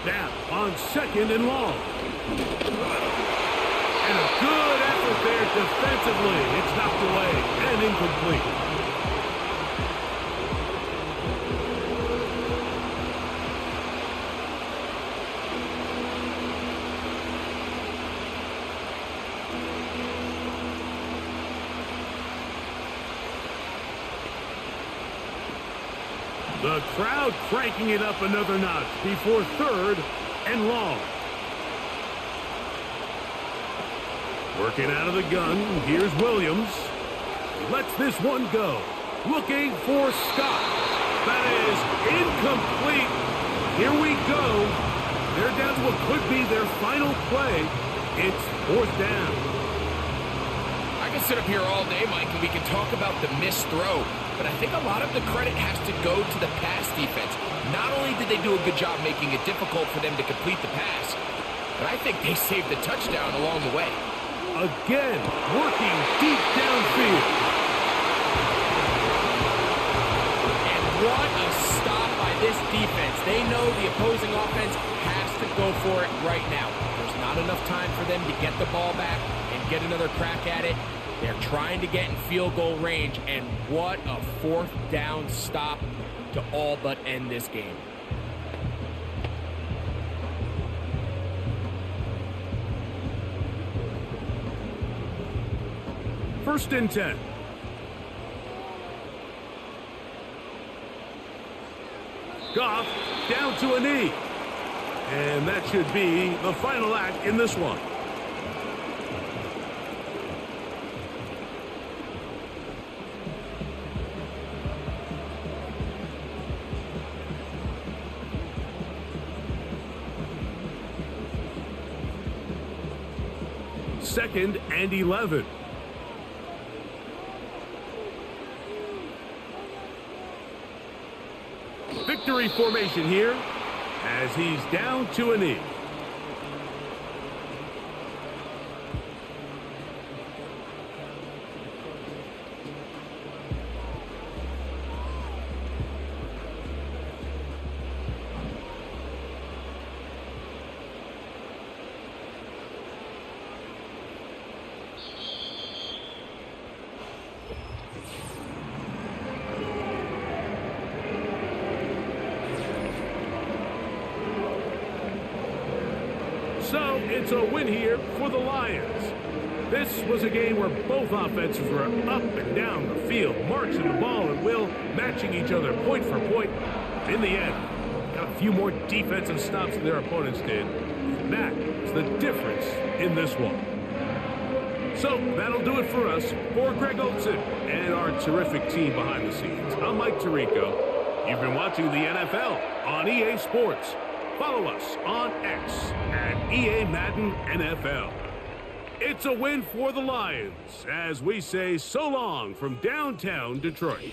Now on 2nd and long. And a good effort there defensively. It's knocked away and incomplete. The crowd cranking it up another notch before 3rd and long. Working out of the gun, here's Williams. Lets this one go. Looking for Scott. That is incomplete. Here we go. They're down to what could be their final play. It's 4th down. I can sit up here all day, Mike, and we can talk about the missed throw, but I think a lot of the credit has to go to the pass defense. Not only did they do a good job making it difficult for them to complete the pass, but I think they saved the touchdown along the way. Again, working deep downfield. And what a stop by this defense. They know the opposing offense has to go for it right now. There's not enough time for them to get the ball back and get another crack at it. They're trying to get in field goal range, and what a 4th down stop to all but end this game. First and 10. Goff down to a knee. And that should be the final act in this one. Second and 11. Victory formation here as he's down to a knee. So it's a win here for the Lions. This was a game where both offenses were up and down the field, marching the ball at will, matching each other point for point. In the end, got a few more defensive stops than their opponents did. And that is the difference in this one. So that'll do it for us. For Greg Olson and our terrific team behind the scenes, I'm Mike Tirico. You've been watching the NFL on EA Sports. Follow us on X at EA Madden NFL. It's a win for the Lions as we say so long from downtown Detroit.